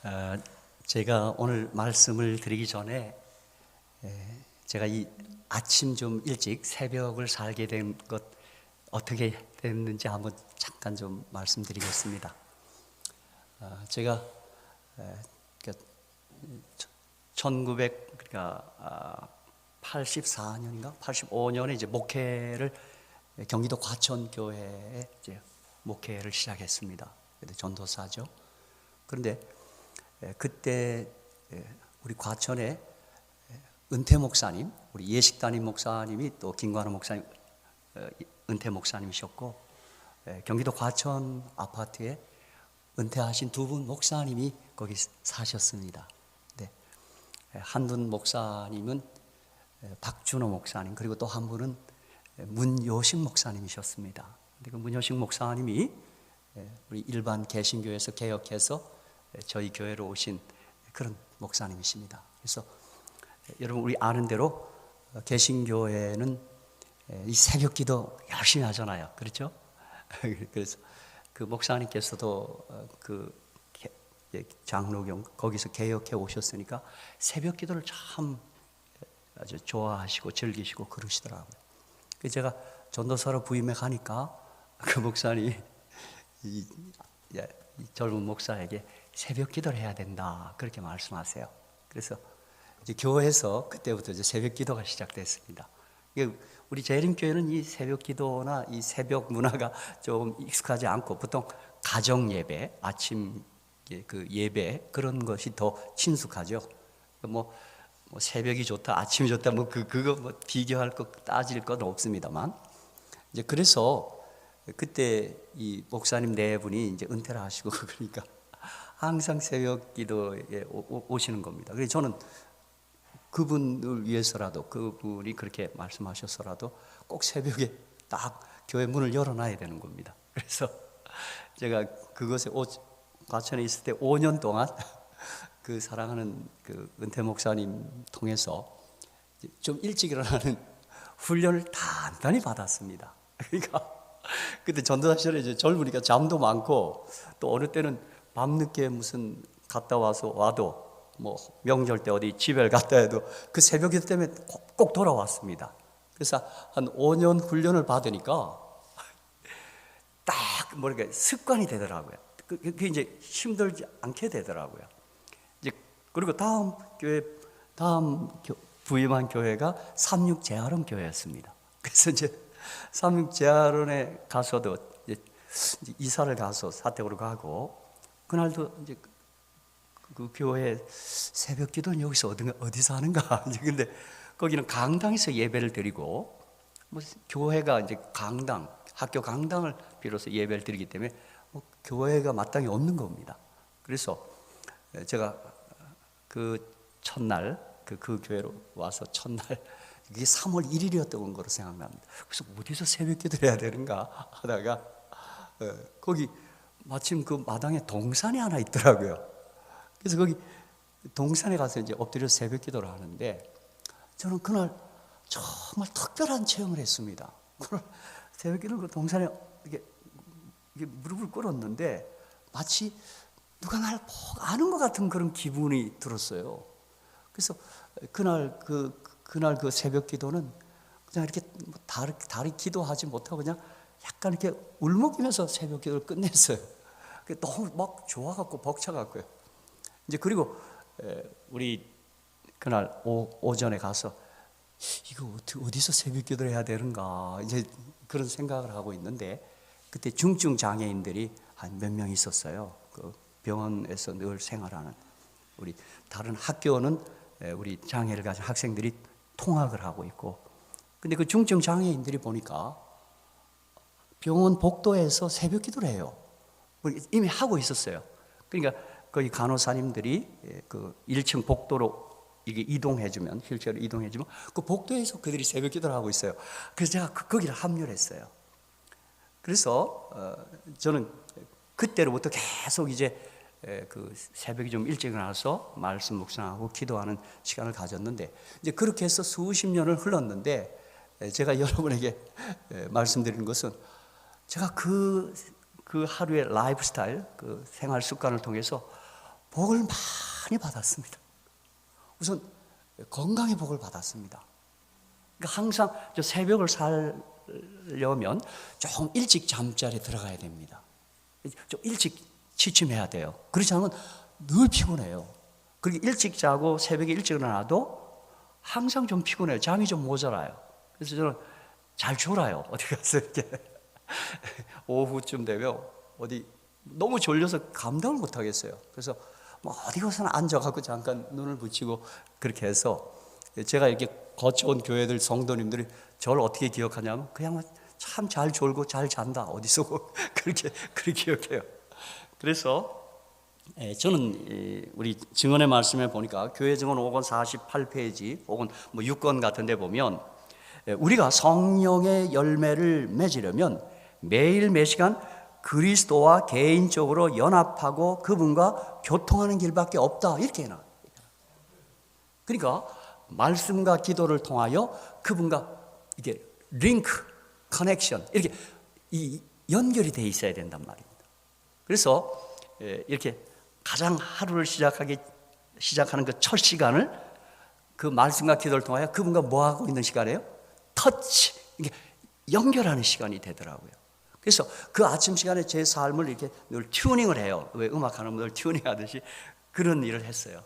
어, 제가 오늘 말씀을 드리기 전에 제가 이 아침 좀 일찍 새벽을 살게 된 것 어떻게 됐는지 한번 잠깐 좀 말씀드리겠습니다. 제가 1984년인가 85년에 이제 목회를 경기도 과천교회에 이제 목회를 시작했습니다. 전도사죠. 그런데 그때 우리 과천에 은퇴 목사님, 우리 예식단임 목사님이 또 김관우 목사님 은퇴 목사님이셨고, 경기도 과천 아파트에 은퇴하신 두 분 목사님이 거기 사셨습니다. 네. 한 분 목사님은 박준호 목사님, 그리고 또 한 분은 문요식 목사님이셨습니다. 그 문요식 목사님이 우리 일반 개신교에서 개혁해서 저희 교회로 오신 그런 목사님이십니다. 그래서 여러분 우리 아는 대로 개신교회는 이 새벽기도 열심히 하잖아요. 그렇죠? 그래서 그 목사님께서도 그 장로경 거기서 개혁해 오셨으니까 새벽기도를 참 아주 좋아하시고 즐기시고 그러시더라고요. 제가 전도사로 부임해 가니까 그 목사님이 이 젊은 목사에게 새벽 기도를 해야 된다 그렇게 말씀하세요. 그래서 이제 교회에서 그때부터 이제 새벽 기도가 시작됐습니다. 우리 재림교회는 이 새벽 기도나 이 새벽 문화가 좀 익숙하지 않고 보통 가정 예배, 아침 그 예배 그런 것이 더 친숙하죠. 뭐 새벽이 좋다, 아침이 좋다, 그거 뭐 비교할 것 따질 건 없습니다만, 이제 그래서 그때 이 목사님 네 분이 이제 은퇴를 하시고 그러니까 항상 새벽 기도에 오시는 겁니다. 그래서 저는 그분을 위해서라도, 그분이 그렇게 말씀하셔서라도 꼭 새벽에 딱 교회 문을 열어놔야 되는 겁니다. 그래서 제가 그것에 과천에 있을 때 5년 동안 그 사랑하는 그 은퇴 목사님 통해서 좀 일찍 일어나는 훈련을 단단히 받았습니다. 그러니까 그때 전도사 시절에 이제 젊으니까 잠도 많고, 또 어느 때는 밤늦게 무슨 갔다 와도 뭐 명절 때 어디 집에 갔다 해도 그 새벽기도 때문에 꼭 돌아왔습니다. 그래서 한 5년 훈련을 받으니까 딱 뭐랄까 습관이 되더라고요. 그게 이제 힘들지 않게 되더라고요. 이제 그리고 다음 부임한 교회가 삼육재활원 교회였습니다. 그래서 이제 삼육재활원에 가서도 이제 이사를 가서 사택으로 가고, 그날도 이제 그 교회 새벽 기도는 여기서 어디서 하는가? 근데 거기는 강당에서 예배를 드리고, 뭐 교회가 이제 강당, 학교 강당을 빌어서 예배를 드리기 때문에 교회가 마땅히 없는 겁니다. 그래서 제가 그 첫날 그 교회로 와서 첫날, 이게 3월 1일이었던 거로 생각납니다. 그래서 어디서 새벽 기도를 해야 되는가 하다가 거기 마침 그 마당에 동산이 하나 있더라고요. 그래서 거기 동산에 가서 이제 엎드려 새벽 기도를 하는데, 저는 그날 정말 특별한 체험을 했습니다. 그날 새벽 기도를 그 동산에 이게 무릎을 꿇었는데 마치 누가 날 아는 것 같은 그런 기분이 들었어요. 그래서 그날 그 새벽 기도는 그냥 이렇게 다리 기도하지 못하고 그냥 약간 이렇게 울먹이면서 새벽 기도를 끝냈어요. 너무 막 좋아갖고 벅차갖고요. 이제 그리고 우리 그날 오전에 가서 이거 어디서 새벽 기도를 해야 되는가 이제 그런 생각을 하고 있는데, 그때 중증 장애인들이 한 몇 명 있었어요. 그 병원에서 늘 생활하는, 우리 다른 학교는 우리 장애를 가진 학생들이 통학을 하고 있고, 근데 그 중증 장애인들이 보니까 병원 복도에서 새벽 기도를 해요. 이미 하고 있었어요. 그러니까 거기 간호사님들이 그 1층 복도로 이게 이동해주면, 휠체어로 이동해주면 그 복도에서 그들이 새벽 기도를 하고 있어요. 그래서 제가 거기를 합류를 했어요. 그래서 저는 그때로부터 계속 이제 그 새벽에 좀 일찍 일어나서 말씀 묵상하고 기도하는 시간을 가졌는데, 이제 그렇게 해서 수십 년을 흘렀는데, 제가 여러분에게 말씀드리는 것은 제가 그 하루의 라이프 스타일, 그 생활 습관을 통해서 복을 많이 받았습니다. 우선 건강의 복을 받았습니다. 그러니까 항상 저 새벽을 살려면 좀 일찍 잠자리에 들어가야 됩니다. 좀 일찍 취침해야 돼요. 그렇지 않으면 늘 피곤해요. 그리고 일찍 자고 새벽에 일찍 일어나도 항상 좀 피곤해요. 잠이 좀 모자라요. 그래서 저는 잘 졸아요. 어디 가서 이렇게 오후쯤 되면 어디 너무 졸려서 감당을 못 하겠어요. 그래서 뭐 어디 가서나 앉아갖고 잠깐 눈을 붙이고 그렇게 해서 제가 이렇게 거쳐온 교회들 성도님들이 저를 어떻게 기억하냐면 그냥 참 잘 졸고 잘 잔다. 어디서 그렇게 기억해요. 그래서 저는 우리 증언의 말씀에 보니까 교회 증언 5권 48페이지 혹은 뭐 6권 같은 데 보면 우리가 성령의 열매를 맺으려면 매일 매 시간 그리스도와 개인적으로 연합하고 그분과 교통하는 길밖에 없다. 이렇게 해놔. 그러니까 말씀과 기도를 통하여 그분과 이게 링크, 커넥션 이렇게 이 연결이 돼 있어야 된단 말입니다. 그래서 이렇게 가장 하루를 시작하는 그 첫 시간을 그 말씀과 기도를 통하여 그분과 뭐 하고 있는 시간이에요? 터치, 이게 연결하는 시간이 되더라고요. 그래서 그 아침 시간에 제 삶을 이렇게 늘 튜닝을 해요. 왜 음악하는 분들 튜닝하듯이 그런 일을 했어요.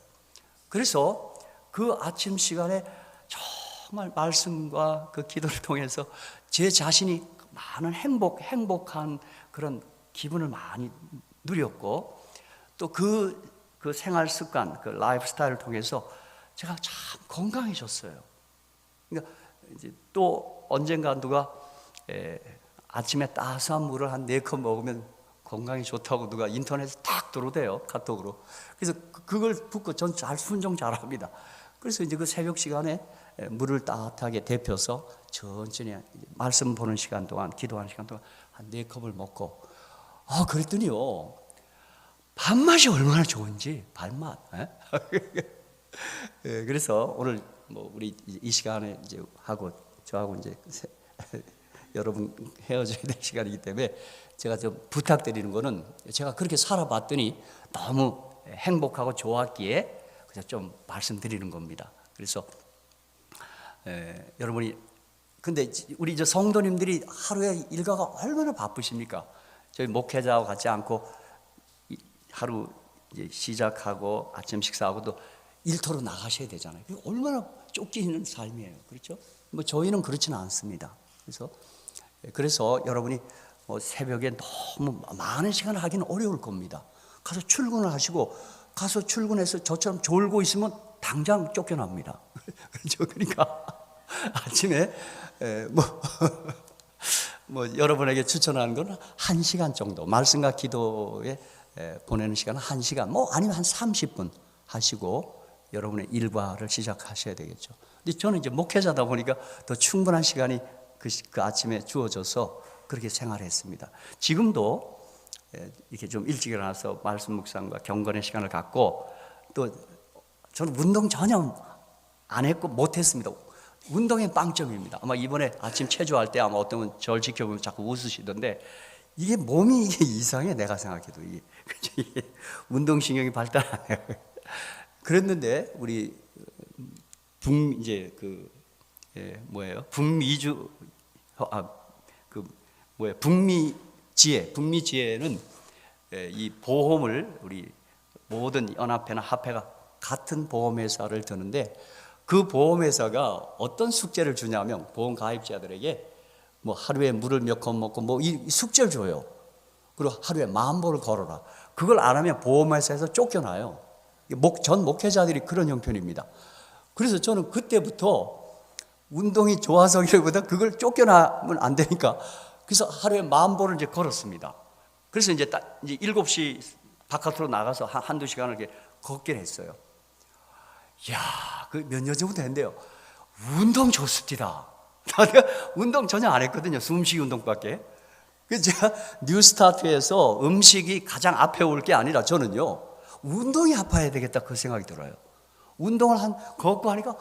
그래서 그 아침 시간에 정말 말씀과 그 기도를 통해서 제 자신이 많은 행복한 그런 기분을 많이 누렸고 또 그 생활 습관, 그 라이프 스타일을 통해서 제가 참 건강해졌어요. 그러니까 이제 또 언젠가 누가 아침에 따스한 물을 한 4컵 먹으면 건강이 좋다고 누가 인터넷에 딱 들어오대요, 카톡으로. 그래서 그걸 듣고 전 순종 잘합니다. 그래서 이제 그 새벽 시간에 물을 따뜻하게 데펴서 천천히 말씀 보는 시간 동안, 기도하는 시간 동안 한 4컵을 먹고, 그랬더니요, 밥맛이 얼마나 좋은지, 밥맛. 그래서 오늘 뭐 우리 이 시간에 이제 하고 저하고 이제 여러분 헤어져야 될 시간이기 때문에 제가 좀 부탁드리는 거는 제가 그렇게 살아봤더니 너무 행복하고 좋았기에 그래서 좀 말씀드리는 겁니다. 그래서 여러분이 근데 우리 이제 성도님들이 하루에 일과가 얼마나 바쁘십니까? 저희 목회자하고 같지 않고 하루 이제 시작하고 아침 식사하고 또 일터로 나가셔야 되잖아요. 얼마나 쫓기는 삶이에요. 그렇죠? 뭐 저희는 그렇지는 않습니다. 그래서 여러분이 새벽에 너무 많은 시간을 하기는 어려울 겁니다. 가서 출근을 하시고 가서 출근해서 저처럼 졸고 있으면 당장 쫓겨납니다. 그렇죠? 그러니까 아침에 뭐 여러분에게 추천하는 건 1시간 정도 말씀과 기도에 보내는 시간은 1시간 뭐 아니면 한 30분 하시고 여러분의 일과를 시작하셔야 되겠죠. 근데 저는 이제 목회자다 보니까 더 충분한 시간이 그 아침에 주어져서 그렇게 생활했습니다. 지금도 이렇게 좀 일찍 일어나서 말씀 묵상과 경건의 시간을 갖고 또 저는 운동 전혀 안 했고 못 했습니다. 운동의 빵점입니다. 아마 이번에 아침 체조할 때 아마 어떤 분 저를 지켜보면 자꾸 웃으시던데 이게 몸이 이게 이상해. 내가 생각해도 이게 운동신경이 발달 안 해요. 그랬는데 우리 북미지혜는 이 보험을 우리 모든 연합회나 합회가 같은 보험회사를 드는데 그 보험회사가 어떤 숙제를 주냐면 보험 가입자들에게 뭐 하루에 물을 몇 컵 먹고 뭐 이 숙제를 줘요. 그리고 하루에 10,000보를 걸어라. 그걸 안 하면 보험회사에서 쫓겨나요. 전 목회자들이 그런 형편입니다. 그래서 저는 그때부터 운동이 좋아서기보다 그걸 쫓겨나면 안 되니까 그래서 하루에 10,000보를 이제 걸었습니다. 그래서 이제 7시 바깥으로 나가서 한두 시간을 이렇게 걷기를 했어요. 이야, 그 몇 년 전부터 했는데요. 운동 좋습니다. 내가 운동 전혀 안 했거든요. 숨쉬기 운동밖에. 그래서 제가 뉴스타트에서 음식이 가장 앞에 올 게 아니라 저는요, 운동이 아파야 되겠다 그 생각이 들어요. 운동을 걷고 하니까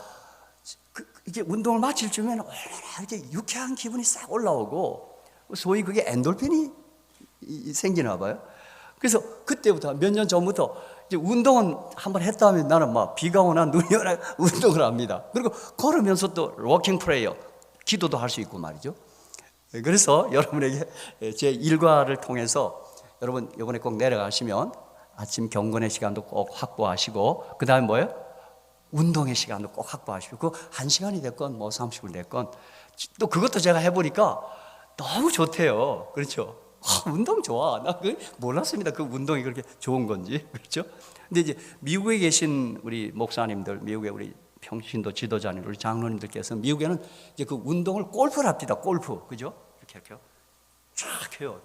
이게 운동을 마칠 쯤에는 얼마나 이렇게 유쾌한 기분이 싹 올라오고 소위 그게 엔돌핀이 생기나 봐요. 그래서 그때부터 몇 년 전부터 이제 운동은 한번 했다면 나는 막 비가 오나 눈이 오나 운동을 합니다. 그리고 걸으면서 또 워킹 프레이어, 기도도 할 수 있고 말이죠. 그래서 여러분에게 제 일과를 통해서 여러분 이번에 꼭 내려가시면 아침 경건의 시간도 꼭 확보하시고, 그 다음에 뭐예요? 운동의 시간도 꼭 확보하시고, 그 1시간이 됐건 뭐 30분 됐건, 또 그것도 제가 해보니까 너무 좋대요. 그렇죠? 운동 좋아. 나 그 몰랐습니다. 그 운동이 그렇게 좋은 건지. 그렇죠? 근데 이제 미국에 계신 우리 목사님들, 미국의 우리 평신도 지도자님, 우리 장로님들께서 미국에는 이제 그 운동을 골프를 합니다. 골프. 그죠? 이렇게 쫙 해요.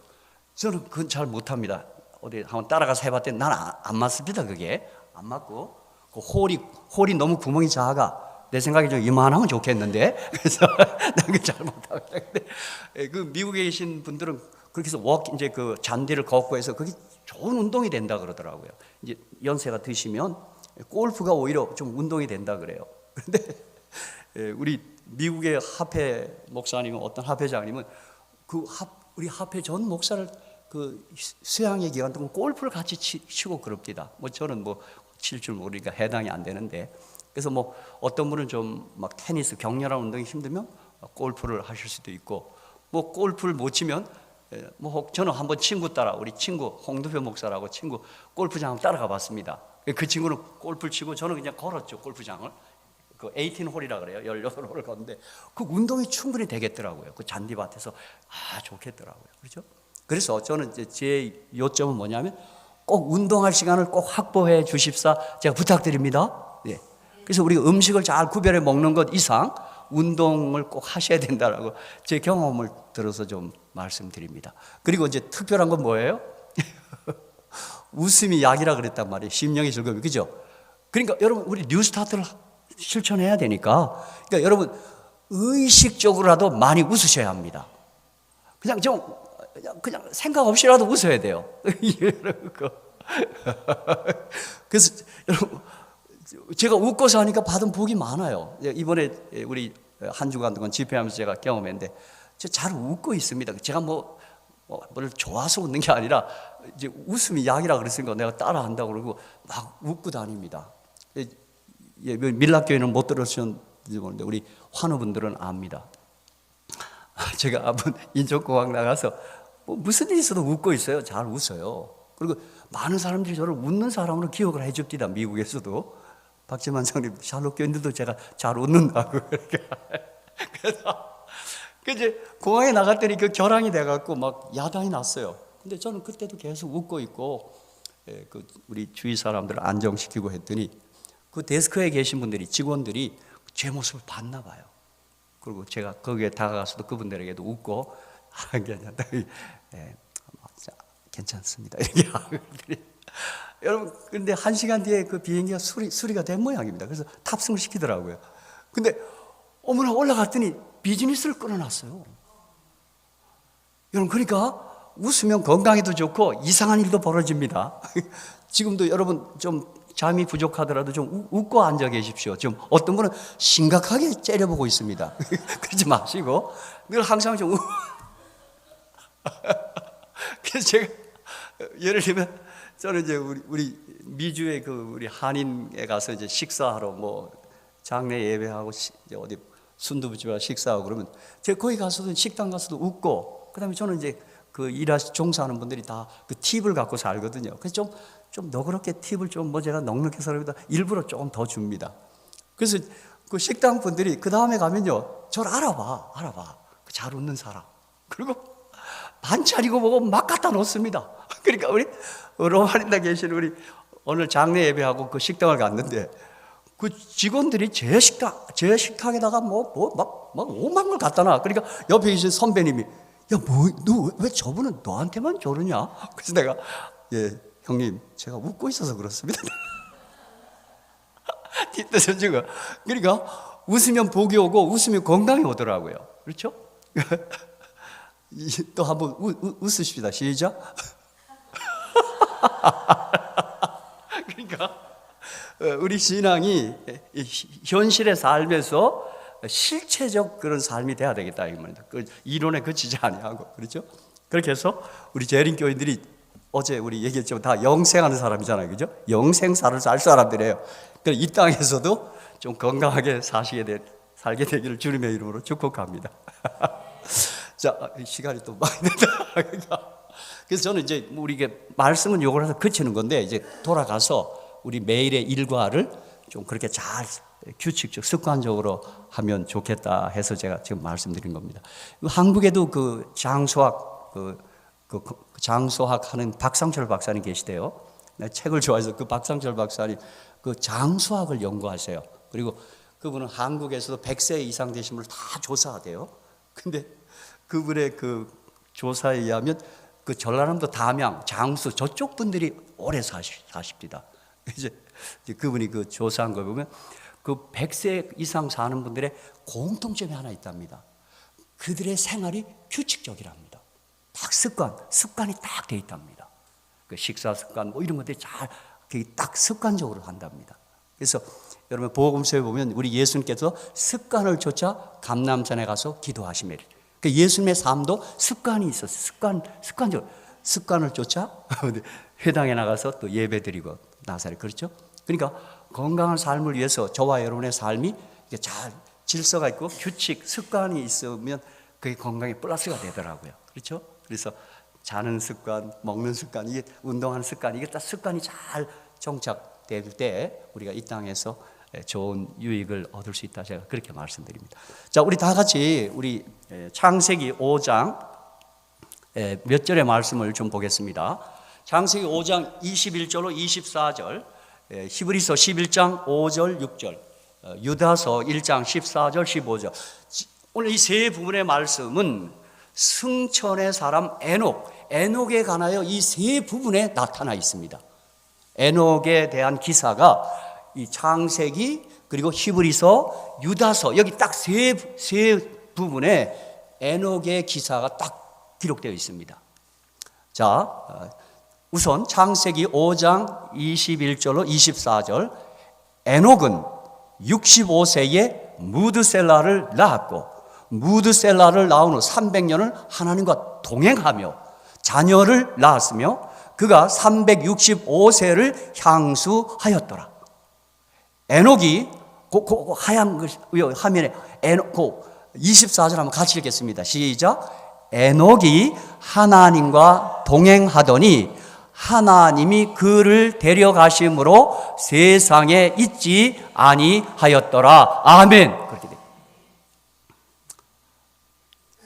저는 그건 잘 못합니다. 어디 한번 따라가서 해봤더니 난 안 맞습니다. 그게 안 맞고, 그 홀이 너무 구멍이 작아. 내 생각에 좀 이만하면 좋겠는데, 그래서 난 그 잘 못합니다. 근데 그 미국에 계신 분들은 그렇게 해서 이제 그 잔디를 걷고 해서 그게 좋은 운동이 된다 그러더라고요. 이제 연세가 드시면 골프가 오히려 좀 운동이 된다 그래요. 그런데 우리 미국의 합회 목사님은, 어떤 합회장님은 우리 합회 전 목사를 그 수양의 기간 동안 골프를 같이 치고 그럽니다. 뭐 저는 뭐 칠 줄 모르니까 해당이 안 되는데, 그래서 뭐 어떤 분은 좀 막 테니스, 격렬한 운동이 힘들면 골프를 하실 수도 있고, 뭐 골프를 못 치면 뭐 저는 한번 친구 따라, 우리 친구 홍두표 목사라고 친구 골프장 따라가 봤습니다. 그 친구는 골프를 치고 저는 그냥 걸었죠. 골프장을 그 18홀이라 그래요. 16홀을 걷는데 그 운동이 충분히 되겠더라고요. 그 잔디밭에서 좋겠더라고요. 그렇죠? 그래서 저는 이제 제 요점은 뭐냐면 꼭 운동할 시간을 꼭 확보해 주십사 제가 부탁드립니다. 예. 그래서 우리가 음식을 잘 구별해 먹는 것 이상 운동을 꼭 하셔야 된다라고 제 경험을 들어서 좀 말씀드립니다. 그리고 이제 특별한 건 뭐예요? 웃음이 약이라 그랬단 말이에요. 심령이 즐거움이. 그죠? 그러니까 여러분, 우리 뉴스타트를 실천해야 되니까, 그러니까 여러분 의식적으로라도 많이 웃으셔야 합니다. 그냥 생각 없이라도 웃어야 돼요. 그래서 여러분, 제가 웃고서 하니까 받은 복이 많아요. 이번에 우리 한 주간 동안 집회하면서 제가 경험했는데, 잘 웃고 있습니다. 제가 뭘 좋아서 웃는 게 아니라 이제 웃음이 약이라 그랬으니까 내가 따라한다고 그러고 막 웃고 다닙니다. 밀락교회는 못 들으셨는지 모르는데 우리 환우분들은 압니다. 제가 한번 인천공항 나가서 무슨 일이 있어도 웃고 있어요. 잘 웃어요. 그리고 많은 사람들이 저를 웃는 사람으로 기억을 해줍니다. 미국에서도. 박재만 장님, 샬롯 교인들도 제가 잘 웃는다고. 그래서 이제 공항에 나갔더니 그 결항이 돼갖고 막 야단이 났어요. 근데 저는 그때도 계속 웃고 있고, 그 우리 주위 사람들을 안정시키고 했더니 그 데스크에 계신 분들이, 직원들이 제 모습을 봤나 봐요. 그리고 제가 거기에 다가가서도 그분들에게도 웃고, 괜찮다. 괜찮습니다. 이렇게 하거든요. 여러분, 근데 1시간 뒤에 그 비행기가 수리가 된 모양입니다. 그래서 탑승을 시키더라고요. 근데 어머나 올라갔더니 비즈니스를 끊어놨어요. 여러분, 그러니까 웃으면 건강에도 좋고 이상한 일도 벌어집니다. 지금도 여러분 좀 잠이 부족하더라도 좀 웃고 앉아 계십시오. 좀 어떤 분은 심각하게 째려보고 있습니다. 그러지 마시고 늘 항상 좀 그래서 제가 예를 들면 저는 이제 우리 미주의 그 우리 한인에 가서 이제 식사하러 뭐 장례 예배하고 이제 어디 순두부집에 식사하고 그러면 제가 거기 가서도 식당 가서도 웃고, 그다음에 저는 이제 그 종사하는 분들이 다 그 팁을 갖고 살거든요. 그래서 좀 너그럽게 팁을 좀 뭐 제가 넉넉해서 그러다 일부러 조금 더 줍니다. 그래서 그 식당 분들이 그 다음에 가면요, 저를 알아봐. 잘 웃는 사람. 그리고 반 차리고 보고 막 갖다 놓습니다. 그러니까 우리 로마니아 계신 우리 오늘 장례 예배하고 그 식당을 갔는데 그 직원들이 제 식탁에다가 막 5만 걸 갖다 놔. 그러니까 옆에 계신 선배님이 너 왜 저분은 너한테만 저러냐? 그래서 내가 형님, 제가 웃고 있어서 그렇습니다. 뒷뜻을 주고. 그러니까 웃으면 복이 오고 웃으면 건강이 오더라고요. 그렇죠? 또 한번 웃으십시다. 시작. 그러니까 우리 신앙이 현실의 삶에서 실체적 그런 삶이 돼야 되겠다 이 말입니다. 그 이론에 그치지 아니하고, 그렇죠? 그렇게 해서 우리 재림 교인들이 어제 우리 얘기했지만 다 영생하는 사람이잖아요, 그죠? 영생사를 살 사람들이에요. 이 땅에서도 좀 건강하게 살게 되기를 주님의 이름으로 축복합니다. 자, 시간이 또 많이 된다. 그래서 저는 이제 우리에게 말씀은 요걸 해서 그치는 건데, 이제 돌아가서 우리 매일의 일과를 좀 그렇게 잘 규칙적, 습관적으로 하면 좋겠다 해서 제가 지금 말씀드린 겁니다. 한국에도 그 장수학, 장수학 하는 박상철 박사님 계시대요. 내가 책을 좋아해서 그 박상철 박사님 그 장수학을 연구하세요. 그리고 그분은 한국에서도 100세 이상 되신 분을 다 조사하대요. 근데 그분의 그 조사에 의하면 그 전라남도 담양, 장수 저쪽 분들이 오래 사십니다. 이제 그분이 그 조사한 거 보면 그 100세 이상 사는 분들의 공통점이 하나 있답니다. 그들의 생활이 규칙적이랍니다. 딱 습관이 딱 돼 있답니다. 그 식사 습관 뭐 이런 것들이 딱 습관적으로 한답니다. 그래서 여러분 복음서에 보면 우리 예수님께서 습관을 쫓아 감람산에 가서 기도하시며, 그 예수님의 삶도 습관이 있었어요. 습관을 쫓아 회당에 나가서 또 예배드리고 나사렛, 그렇죠? 그러니까 건강한 삶을 위해서 저와 여러분의 삶이 잘 질서가 있고 규칙, 습관이 있으면 그게 건강에 플러스가 되더라고요. 그렇죠? 그래서 자는 습관, 먹는 습관, 이게 운동하는 습관, 이게 다 습관이 잘 정착될 때 우리가 이 땅에서 좋은 유익을 얻을 수 있다, 제가 그렇게 말씀드립니다. 자, 우리 다 같이 우리 창세기 5장 몇 절의 말씀을 좀 보겠습니다. 창세기 5장 21절로 24절, 히브리서 11장 5절 6절, 유다서 1장 14절 15절. 오늘 이 세 부분의 말씀은 승천의 사람 에녹에 관하여 이 세 부분에 나타나 있습니다. 에녹에 대한 기사가 이 창세기, 그리고 히브리서, 유다서, 여기 딱 세 부분에 에녹의 기사가 딱 기록되어 있습니다. 자, 우선 창세기 5장 21절로 24절, 에녹은 65세에 무드셀라를 낳았고, 무드셀라를 낳은 후 300년을 하나님과 동행하며 자녀를 낳았으며, 그가 365세를 향수하였더라. 에녹이 하얀 화면에 에녹 24절 한번 같이 읽겠습니다. 시작. 에녹이 하나님과 동행하더니 하나님이 그를 데려가심으로 세상에 있지 아니하였더라. 아멘. 그렇게 됩니다.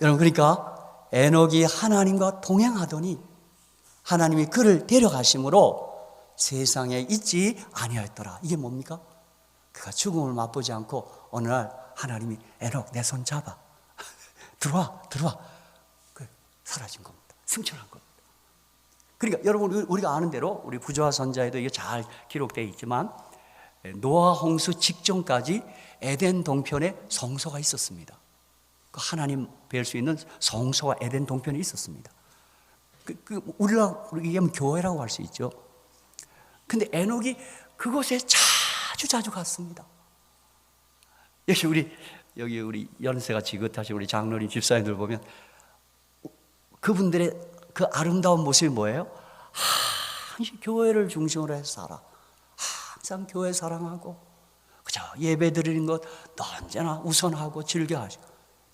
여러분, 그러니까 에녹이 하나님과 동행하더니 하나님이 그를 데려가심으로 세상에 있지 아니하였더라. 이게 뭡니까? 그가 죽음을 맛보지 않고 어느 날 하나님이 에녹 내 손 잡아 들어와 사라진 겁니다. 승천한 겁니다. 그러니까 여러분, 우리가 아는 대로 우리 부조화 선자에도 이게 잘 기록되어 있지만 노아 홍수 직전까지 에덴 동편에 성소가 있었습니다. 그 하나님 뵐 수 있는 성소가 에덴 동편에 있었습니다. 우리가 얘기하면 교회라고 할 수 있죠. 근데 에녹이 그곳에 자주 갔습니다. 여기 우리 연세가 지긋하신 우리 장로님 집사님들 보면 그분들의 그 아름다운 모습이 뭐예요? 항상 교회를 중심으로 해서 살아. 항상 교회 사랑하고 그저 예배 드리는 것 언제나 우선하고 즐겨하시고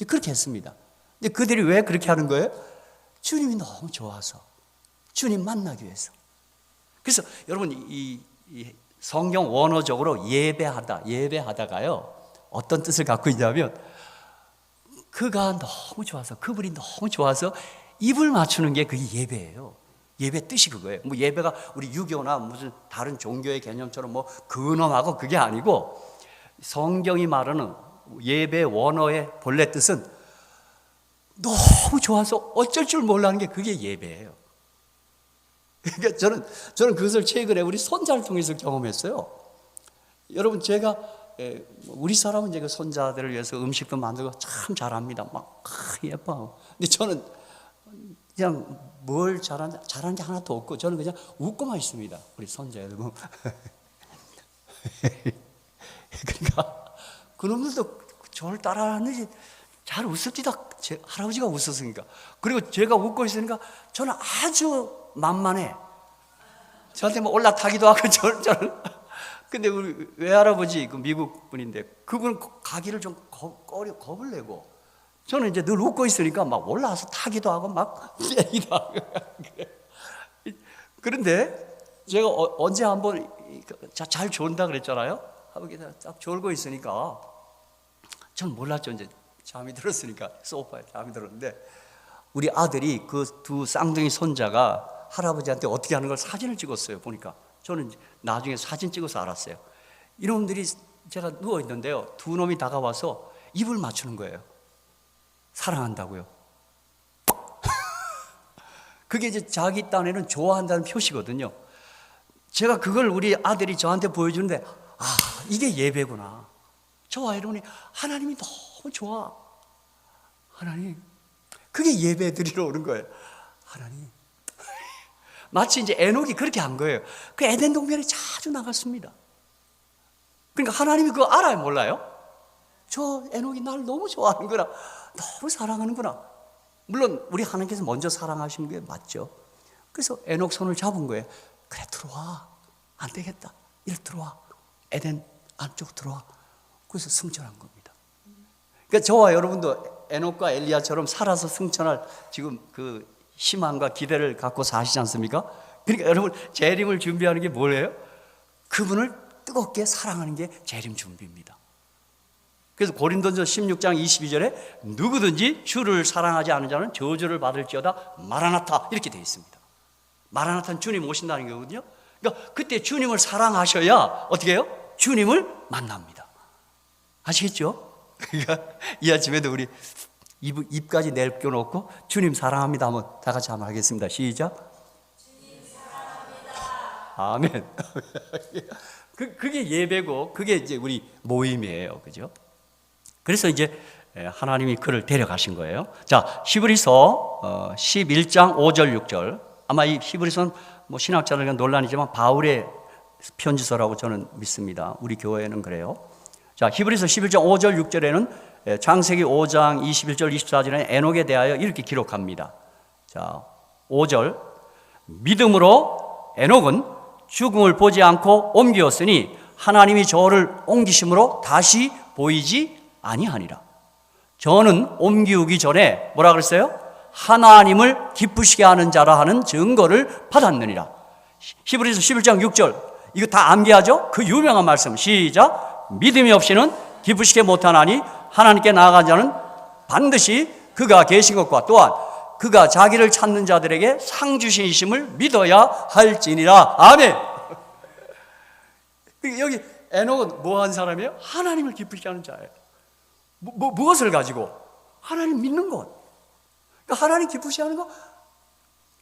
그렇게 했습니다. 근데 그들이 왜 그렇게 하는 거예요? 주님이 너무 좋아서, 주님 만나기 위해서. 그래서 여러분, 이 성경 원어적으로 예배하다가요, 어떤 뜻을 갖고 있냐면 그가 너무 좋아서, 그분이 너무 좋아서 입을 맞추는 게 그게 예배예요. 예배 뜻이 그거예요. 뭐 예배가 우리 유교나 무슨 다른 종교의 개념처럼 뭐 근엄하고 그게 아니고, 성경이 말하는 예배 원어의 본래 뜻은 너무 좋아서 어쩔 줄 몰라는 게 그게 예배예요. 그러니까 저는 그것을 최근에 우리 손자를 통해서 경험했어요. 여러분, 제가 우리 사람은 이제 그 손자들을 위해서 음식도 만들고 참 잘합니다. 막 예뻐. 근데 저는 그냥 뭘 잘하는 게 하나도 없고 저는 그냥 웃고만 있습니다. 우리 손자들 보면. 그러니까 그놈들도 저를 따라하는지 잘 웃읍니다. 제 할아버지가 웃었으니까. 그리고 제가 웃고 있으니까 저는 아주 만만해. 저한테 뭐 올라타기도 하고 저는 근데 우리 외할아버지 그 미국 분인데 그분 가기를 좀 겁을 내고 저는 이제 늘 웃고 있으니까 막 올라와서 타기도 하고 막 뛰기도 하고 그런데 제가 언제 한번 잘 졸다 그랬잖아요. 하고 딱 졸고 있으니까 전 몰랐죠. 이제 잠이 들었으니까 소파에 잠이 들었는데 우리 아들이 그 두 쌍둥이 손자가 할아버지한테 어떻게 하는 걸 사진을 찍었어요. 보니까 저는 나중에 사진 찍어서 알았어요. 이놈들이 제가 누워 있는데요. 두 놈이 다가와서 입을 맞추는 거예요. 사랑한다고요. 그게 이제 자기 딴에는 좋아한다는 표시거든요. 제가 그걸 우리 아들이 저한테 보여주는데 아, 이게 예배구나. 저와 이러니 하나님이 너무 좋아. 하나님, 그게 예배 드리러 오는 거예요. 하나님. 마치 이제 에녹이 그렇게 한 거예요. 그 에덴 동편에 자주 나갔습니다. 그러니까 하나님이 그거 알아요, 몰라요? 저 에녹이 날 너무 좋아하는구나. 너무 사랑하는구나. 물론 우리 하나님께서 먼저 사랑하신 게 맞죠. 그래서 에녹 손을 잡은 거예요. 그래, 들어와. 안 되겠다. 이리 들어와. 에덴 안쪽 들어와. 그래서 승천한 겁니다. 그러니까 저와 여러분도 에녹과 엘리야처럼 살아서 승천할 지금 그 희망과 기대를 갖고 사시지 않습니까? 그러니까 여러분 재림을 준비하는 게 뭐예요? 그분을 뜨겁게 사랑하는 게 재림 준비입니다. 그래서 고린도전서 16장 22절에 누구든지 주를 사랑하지 않은 자는 저주를 받을지어다 마라나타 이렇게 되어 있습니다. 마라나타는 주님 오신다는 거거든요. 그러니까 그때 주님을 사랑하셔야 어떻게 해요? 주님을 만납니다. 아시겠죠? 그러니까 이 아침에도 우리 입까지 내껴놓고 주님 사랑합니다 하면 다 같이 한번 하겠습니다. 시작. 주님 사랑합니다. 아멘. 그게 예배고 그게 이제 우리 모임이에요. 그죠? 그래서 이제 하나님이 그를 데려가신 거예요. 자, 히브리서 11장 5절 6절. 아마 이 히브리서는 뭐 신학자들과 논란이지만 바울의 편지서라고 저는 믿습니다. 우리 교회는 그래요. 자, 히브리서 11장 5절 6절에는 창세기 5장 21절 24절에 에녹에 대하여 이렇게 기록합니다. 자, 5절. 믿음으로 에녹은 죽음을 보지 않고 옮기었으니 하나님이 저를 옮기심으로 다시 보이지 아니하니라. 저는 옮기우기 전에 뭐라 그랬어요? 하나님을 기쁘시게 하는 자라 하는 증거를 받았느니라. 히브리서 11장 6절. 이거 다 암기하죠? 그 유명한 말씀. 시작. 믿음이 없이는 기쁘시게 못하나니 하나님께 나아간 자는 반드시 그가 계신 것과 또한 그가 자기를 찾는 자들에게 상 주신이심을 믿어야 할지니라. 아멘. 여기 에녹은 뭐 한 사람이에요? 하나님을 기쁘시게 하는 자예요. 무엇을 가지고? 하나님 믿는 것. 그러니까 하나님 기쁘시게 하는 거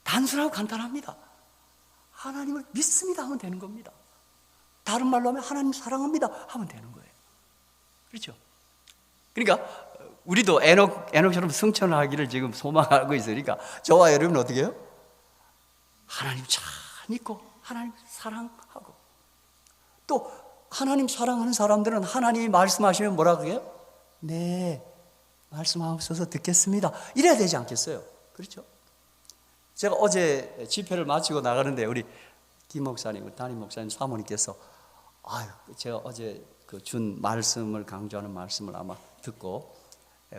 단순하고 간단합니다. 하나님을 믿습니다 하면 되는 겁니다. 다른 말로 하면 하나님 사랑합니다 하면 되는 거예요. 그렇죠? 그러니까 우리도 에녹처럼 승천하기를 지금 소망하고 있으니까 저와 여러분은 어떻게 해요? 하나님 잘 믿고 하나님 사랑하고 또 하나님 사랑하는 사람들은 하나님이 말씀하시면 뭐라 그래요? 네, 말씀하셔서 듣겠습니다. 이래야 되지 않겠어요? 그렇죠? 제가 어제 집회를 마치고 나가는데 우리 김 목사님, 담임 목사님, 사모님께서 제가 어제 그 준 말씀을 강조하는 말씀을 아마 듣고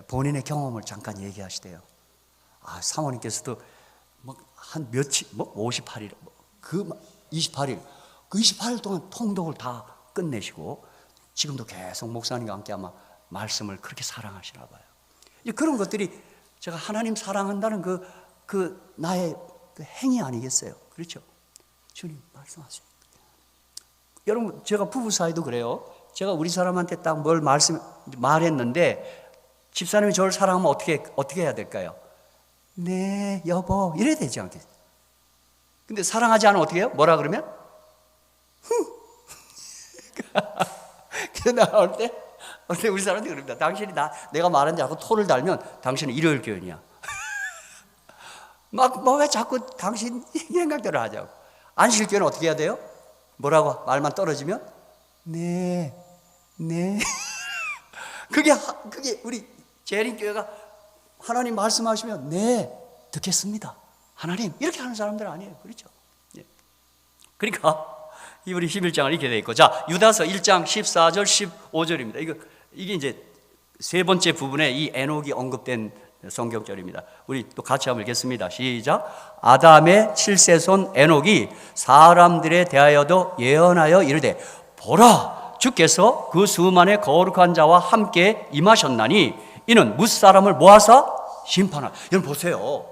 본인의 경험을 잠깐 얘기하시대요. 사모님께서도 뭐 한 며칠, 58일, 그 28일, 그 28일 동안 통독을 다 끝내시고 지금도 계속 목사님과 함께 아마 말씀을 그렇게 사랑하시나 봐요. 그런 것들이 제가 하나님 사랑한다는 그 나의 그 행위 아니겠어요? 그렇죠? 주님 말씀하세요. 여러분, 제가 부부 사이도 그래요. 제가 우리 사람한테 딱 뭘 말했는데 집사님이 저를 사랑하면 어떻게 해야 될까요? 네, 여보, 이래야 되지 않겠어요? 근데 사랑하지 않으면 어떻게 해요? 뭐라 그러면? 그 나올 때 우리 사람들이 그럽니다. 당신이 내가 말한 줄 알고 토를 달면 당신은 일요일 교인이야. 왜 자꾸 당신 생각대로 하자고. 안식일 교회는 어떻게 해야 돼요? 뭐라고 말만 떨어지면? 네. 그게 우리 재림교회가 하나님 말씀하시면 네, 듣겠습니다 하나님 이렇게 하는 사람들 아니에요. 그렇죠? 예. 그러니까 히브리 11장을 이렇게 돼 있고, 자, 유다서 1장 14절 15절입니다. 이게 이제 세 번째 부분에 이 에녹이 언급된 성경절입니다. 우리 또 같이 한번 읽겠습니다. 시작. 아담의 7세손 에녹이 사람들에 대하여도 예언하여 이르되, 보라, 주께서 그 수만의 거룩한 자와 함께 임하셨나니 이는 뭇사람을 모아서 심판하라. 여러분 보세요.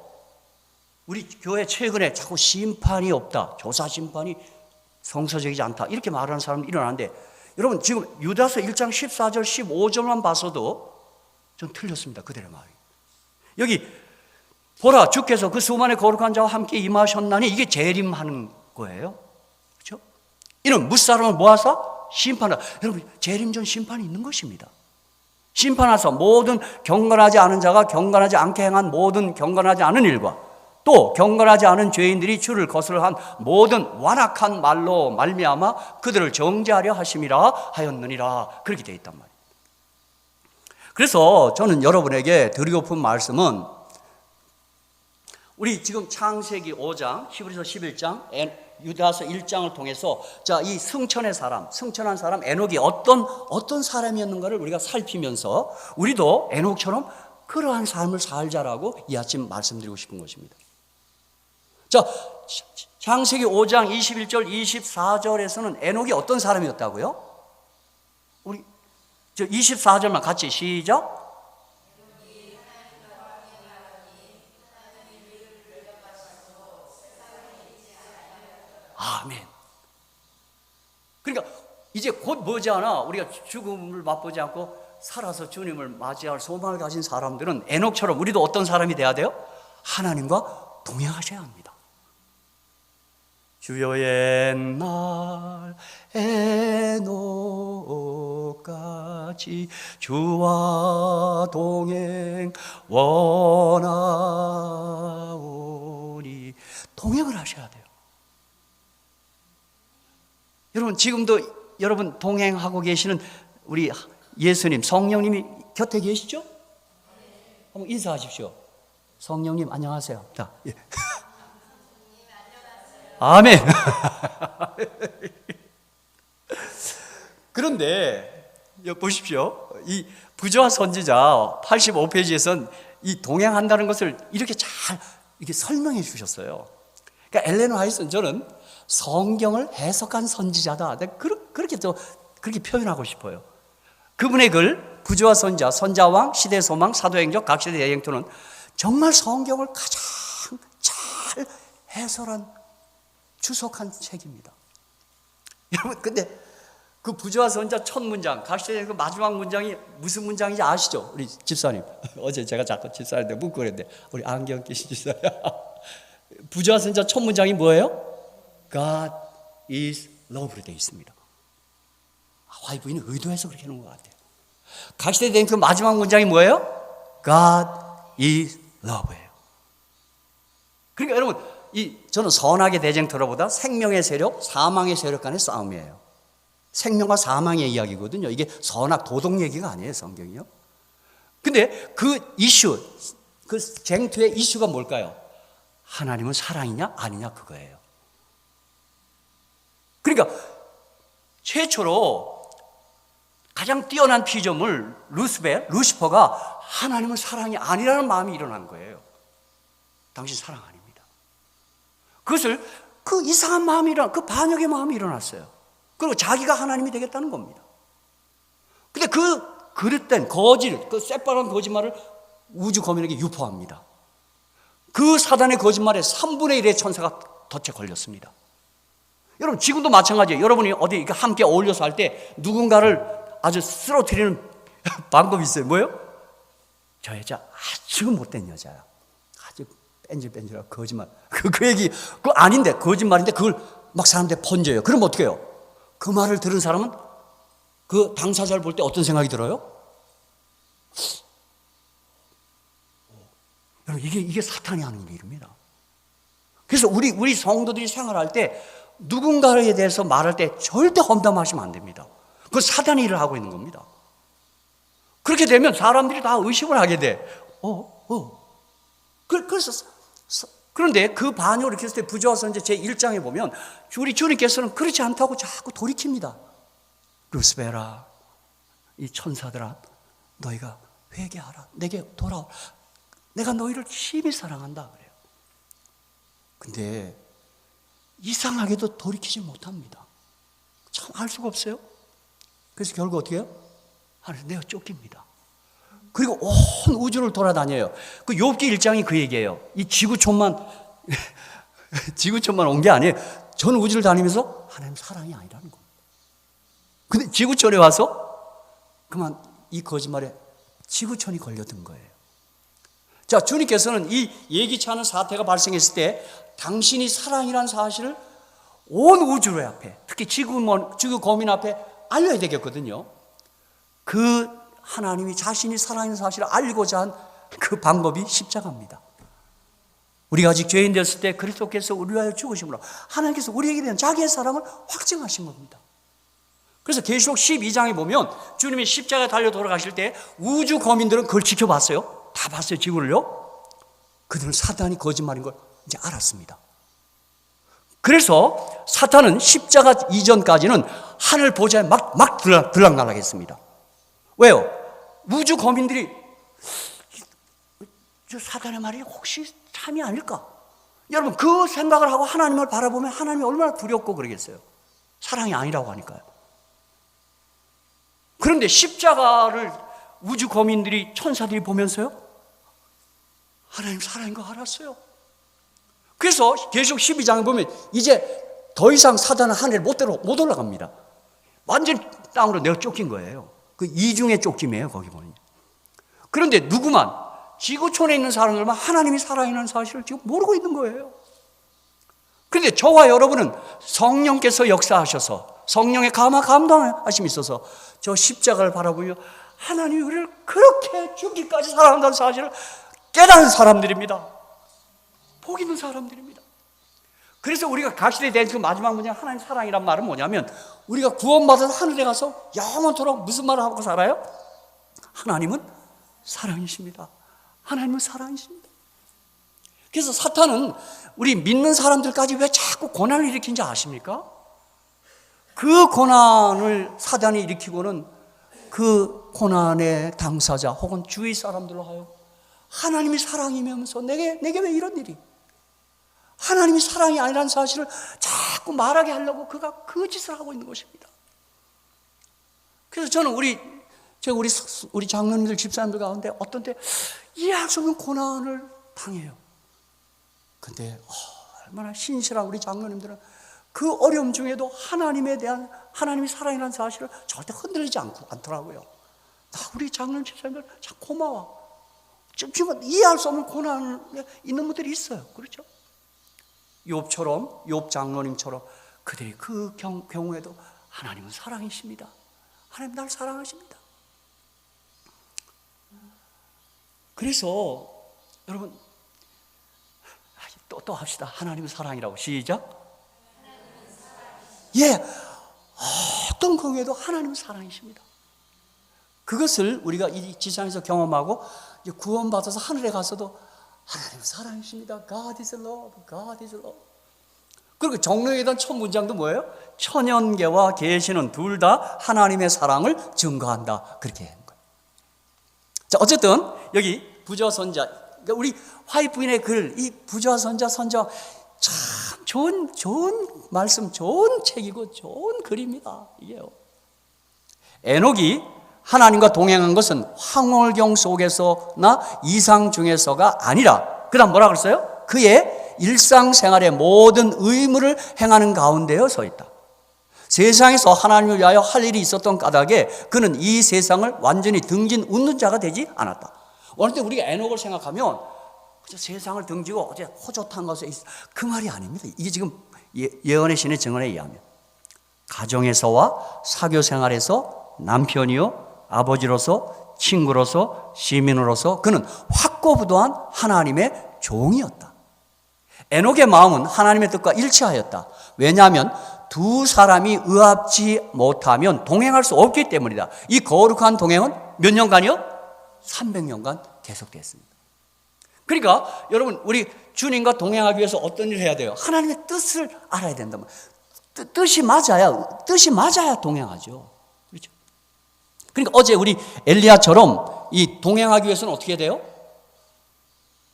우리 교회 최근에 자꾸 심판이 없다, 조사 심판이 성서적이지 않다, 이렇게 말하는 사람이 일어나는데, 여러분 지금 유다서 1장 14절 15절만 봐서도 좀 틀렸습니다. 그대로 말이. 여기 보라, 주께서 그 수만의 거룩한 자와 함께 임하셨나니, 이게 재림하는 거예요. 그렇죠? 이는 뭇사람을 모아서 심판하라. 여러분 재림 전 심판이 있는 것입니다. 심판하서 모든 경건하지 않은 자가 경건하지 않게 행한 모든 경건하지 않은 일과 또 경건하지 않은 죄인들이 주를 거스르한 모든 완악한 말로 말미암아 그들을 정죄하려 하심이라 하였느니라. 그렇게 되어 있단 말이에요. 그래서 저는 여러분에게 드리고픈 말씀은, 우리 지금 창세기 5장, 히브리서 11장, 유다서 1장을 통해서 자, 이 승천한 사람 에녹이 어떤 사람이었는가를 우리가 살피면서 우리도 에녹처럼 그러한 삶을 살자라고 이 아침 말씀드리고 싶은 것입니다. 자, 창세기 5장 21절 24절에서는 에녹이 어떤 사람이었다고요? 우리 24절만 같이 시작. 아멘. 그러니까 이제 곧 머지않아 우리가 죽음을 맛보지 않고 살아서 주님을 맞이할 소망을 가진 사람들은 에녹처럼 우리도 어떤 사람이 돼야 돼요? 하나님과 동행하셔야 합니다. 주여 옛날 에녹같이 주와 동행 원하오니, 동행을 하셔야 돼요. 여러분 지금도 여러분 동행하고 계시는 우리 예수님, 성령님이 곁에 계시죠? 한번 인사하십시오. 성령님 안녕하세요. 자, 예. 아멘. 그런데 보십시오. 이 부조와 선지자 85페이지에선 이 동행한다는 것을 이렇게 잘 이렇게 설명해 주셨어요. 그러니까 엘렌 화이트는 저는 성경을 해석한 선지자다, 그렇게 표현하고 싶어요. 그분의 글 부조와 선지자, 선자왕, 시대소망, 사도행적, 각시대 여행토는 정말 성경을 가장 잘 해설한 추석한 책입니다. 여러분 근데 그 부조와 선자 첫 문장, 각시대 그 마지막 문장이 무슨 문장인지 아시죠? 우리 집사님 어제 제가 자꾸 집사님한테 묻고 그랬는데, 우리 안경 끼신 집사님 부조와 선자 첫 문장이 뭐예요? God is love로 되어 있습니다. 화이부인은 의도해서 그렇게 해놓은 것 같아요. 각시대 된 그 마지막 문장이 뭐예요? God is love예요. 그러니까 여러분 저는 선악의 대쟁터보다 생명의 세력, 사망의 세력 간의 싸움이에요. 생명과 사망의 이야기거든요. 이게 선악 도덕 얘기가 아니에요, 성경이요. 근데 그 이슈, 그 쟁투의 이슈가 뭘까요? 하나님은 사랑이냐 아니냐, 그거예요. 그러니까 최초로 가장 뛰어난 피조물 루시퍼가 하나님은 사랑이 아니라는 마음이 일어난 거예요. 당신 사랑 아닙니다. 그것을 그 이상한 마음이 그 반역의 마음이 일어났어요. 그리고 자기가 하나님이 되겠다는 겁니다. 근데 그 그릇된 그 새빨간 거짓말을 우주 거민에게 유포합니다. 그 사단의 거짓말에 3분의 1의 천사가 덫에 걸렸습니다. 여러분 지금도 마찬가지예요. 여러분이 어디 함께 어울려서 할 때 누군가를 아주 쓰러뜨리는 방법이 있어요. 뭐예요? 저 여자 아주 못된 여자야. 아주 뺀질뺀질하고 거짓말. 그 얘기 그거 아닌데 거짓말인데 그걸 막 사람들한테 번져요. 그럼 어떻게 해요? 그 말을 들은 사람은 그 당사자를 볼 때 어떤 생각이 들어요? 여러분 이게 사탄이 하는 일입니다. 그래서 우리 성도들이 생활할 때 누군가에 대해서 말할 때 절대 험담하시면 안 됩니다. 그건 사단이 일을 하고 있는 겁니다. 그렇게 되면 사람들이 다 의심을 하게 돼. 그래서 그런데 그 반역을 일으켰을 때 부조와 선자 제1장에 보면 우리 주님께서는 그렇지 않다고 자꾸 돌이킵니다. 루스베라, 이 천사들아, 너희가 회개하라. 내게 돌아오. 내가 너희를 심히 사랑한다 그래요. 근데 이상하게도 돌이키지 못합니다. 참 알 수가 없어요. 그래서 결국 어떻게 해요? 하나님 내가 쫓깁니다. 그리고 온 우주를 돌아다녀요. 그 욥기 1장이 그 얘기예요. 이 지구촌만 온 게 아니에요. 전 우주를 다니면서 하나님 사랑이 아니라는 겁니다. 근데 지구촌에 와서 그만 이 거짓말에 지구촌이 걸려든 거예요. 자, 주님께서는 이 예기치 않은 사태가 발생했을 때 당신이 사랑이라는 사실을 온 우주의 앞에, 특히 지구 거민 앞에 알려야 되겠거든요. 그 하나님이 자신이 사랑하는 사실을 알고자 한 그 방법이 십자가입니다. 우리가 아직 죄인 되었을 때 그리스도께서 우리를 위하여 죽으심으로 하나님께서 우리에게 대한 자기의 사랑을 확증하신 겁니다. 그래서 계시록 12장에 보면 주님이 십자가에 달려 돌아가실 때 우주 거민들은 그걸 지켜봤어요. 다 봤어요, 지구를요. 그들은 사탄이 거짓말인 걸 이제 알았습니다. 그래서 사탄은 십자가 이전까지는 하늘 보좌에 막 들락날락했습니다. 왜요? 우주 거민들이 저 사단의 말이 혹시 참이 아닐까? 여러분 그 생각을 하고 하나님을 바라보면 하나님이 얼마나 두렵고 그러겠어요. 사랑이 아니라고 하니까요. 그런데 십자가를 우주 거민들이 천사들이 보면서요, 하나님 사랑인 거 알았어요. 그래서 계시록 12장에 보면 이제 더 이상 사단은 하늘에 못 올라갑니다. 완전히 땅으로 내가 쫓긴 거예요. 그 이중의 쫓김이에요, 거기 보면. 그런데 누구만 지구촌에 있는 사람들만 하나님이 살아있는 사실을 지금 모르고 있는 거예요. 그런데 저와 여러분은 성령께서 역사하셔서 성령의 감동하심이 있어서 저 십자가를 바라보며 하나님이 우리를 그렇게 죽기까지 사랑한다는 사실을 깨달은 사람들입니다. 복 있는 사람들입니다. 그래서 우리가 각실에 대한 그 마지막 문장 하나님 사랑이란 말은 뭐냐면 우리가 구원받아서 하늘에 가서 영원토록 무슨 말을 하고 살아요? 하나님은 사랑이십니다. 하나님은 사랑이십니다. 그래서 사탄은 우리 믿는 사람들까지 왜 자꾸 고난을 일으키는지 아십니까? 그 고난을 사단이 일으키고는 그 고난의 당사자 혹은 주위 사람들로 하여 하나님이 사랑이면서 내게 왜 이런 일이? 하나님이 사랑이 아니라는 사실을 자꾸 말하게 하려고 그가 그 짓을 하고 있는 것입니다. 그래서 저는 우리 장로님들, 집사님들 가운데 어떤 때 이해할 수 없는 고난을 당해요. 근데 얼마나 신실한 우리 장로님들은 그 어려움 중에도 하나님에 대한 하나님이 사랑이라는 사실을 절대 흔들리지 않더라고요. 나 우리 장로님, 집사님들 참 고마워. 지금 이해할 수 없는 고난에 있는 분들이 있어요. 그렇죠? 욥 장로님처럼 그들이 그 경우에도 하나님은 사랑이십니다. 하나님 날 사랑하십니다. 그래서 여러분 또 합시다. 하나님은 사랑이라고 시작. 예, 어떤 경우에도 하나님은 사랑이십니다. 그것을 우리가 이 지상에서 경험하고 이제 구원받아서 하늘에 가서도 하나님은 사랑이십니다. God is love, God is love. 그리고 정령에 대한 첫 문장도 뭐예요? 천연계와 계시는 둘 다 하나님의 사랑을 증거한다. 그렇게 한 거예요. 자, 어쨌든 여기 부조와 선자, 그러니까 우리 화이트 부인의 글, 이 부조와 선자 참 좋은 말씀, 좋은 책이고 좋은 글입니다. 이게요. 에녹이 하나님과 동행한 것은 황홀경 속에서나 이상 중에서가 아니라, 그 다음 뭐라 그랬어요? 그의 일상생활의 모든 의무를 행하는 가운데에 서 있다. 세상에서 하나님을 위하여 할 일이 있었던 까닭에 그는 이 세상을 완전히 등진 웃는 자가 되지 않았다. 어느 때 우리가 에녹을 생각하면 세상을 등지고 어제 호젓한 것에 있어, 그 말이 아닙니다. 이게 지금 예언의 신의 증언에 의하면 가정에서와 사교생활에서 남편이요 아버지로서 친구로서 시민으로서 그는 확고부도한 하나님의 종이었다. 에녹의 마음은 하나님의 뜻과 일치하였다. 왜냐하면 두 사람이 의합지 못하면 동행할 수 없기 때문이다. 이 거룩한 동행은 몇 년간이요? 300년간 계속됐습니다. 그러니까 여러분, 우리 주님과 동행하기 위해서 어떤 일을 해야 돼요? 하나님의 뜻을 알아야 된다. 뜻이 맞아야 동행하죠. 그렇죠? 그러니까 어제 우리 엘리야처럼 이 동행하기 위해서는 어떻게 해야 돼요?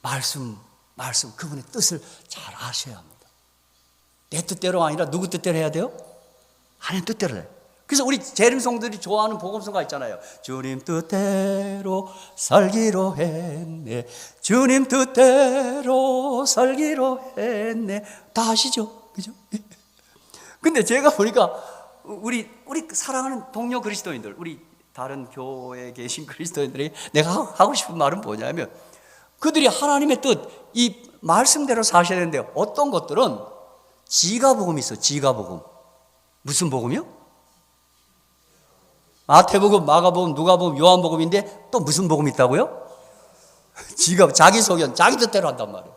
말씀, 그분의 뜻을 잘 아셔야 합니다. 내 뜻대로가 아니라 누구 뜻대로 해야 돼요? 하나님 뜻대로 해요. 그래서 우리 재림송들이 좋아하는 복음송가 있잖아요. 주님 뜻대로 살기로 했네. 주님 뜻대로 살기로 했네. 다 아시죠? 그죠? 근데 제가 보니까 우리 사랑하는 동료 그리스도인들, 우리 다른 교회에 계신 그리스도인들이 내가 하고 싶은 말은 뭐냐면, 그들이 하나님의 뜻, 이 말씀대로 사셔야 되는데, 어떤 것들은 지가복음이 있어요. 지가복음. 무슨 복음이요? 마태복음, 마가복음, 누가복음, 요한복음인데 또 무슨 복음이 있다고요? 자기 소견, 자기 뜻대로 한단 말이에요.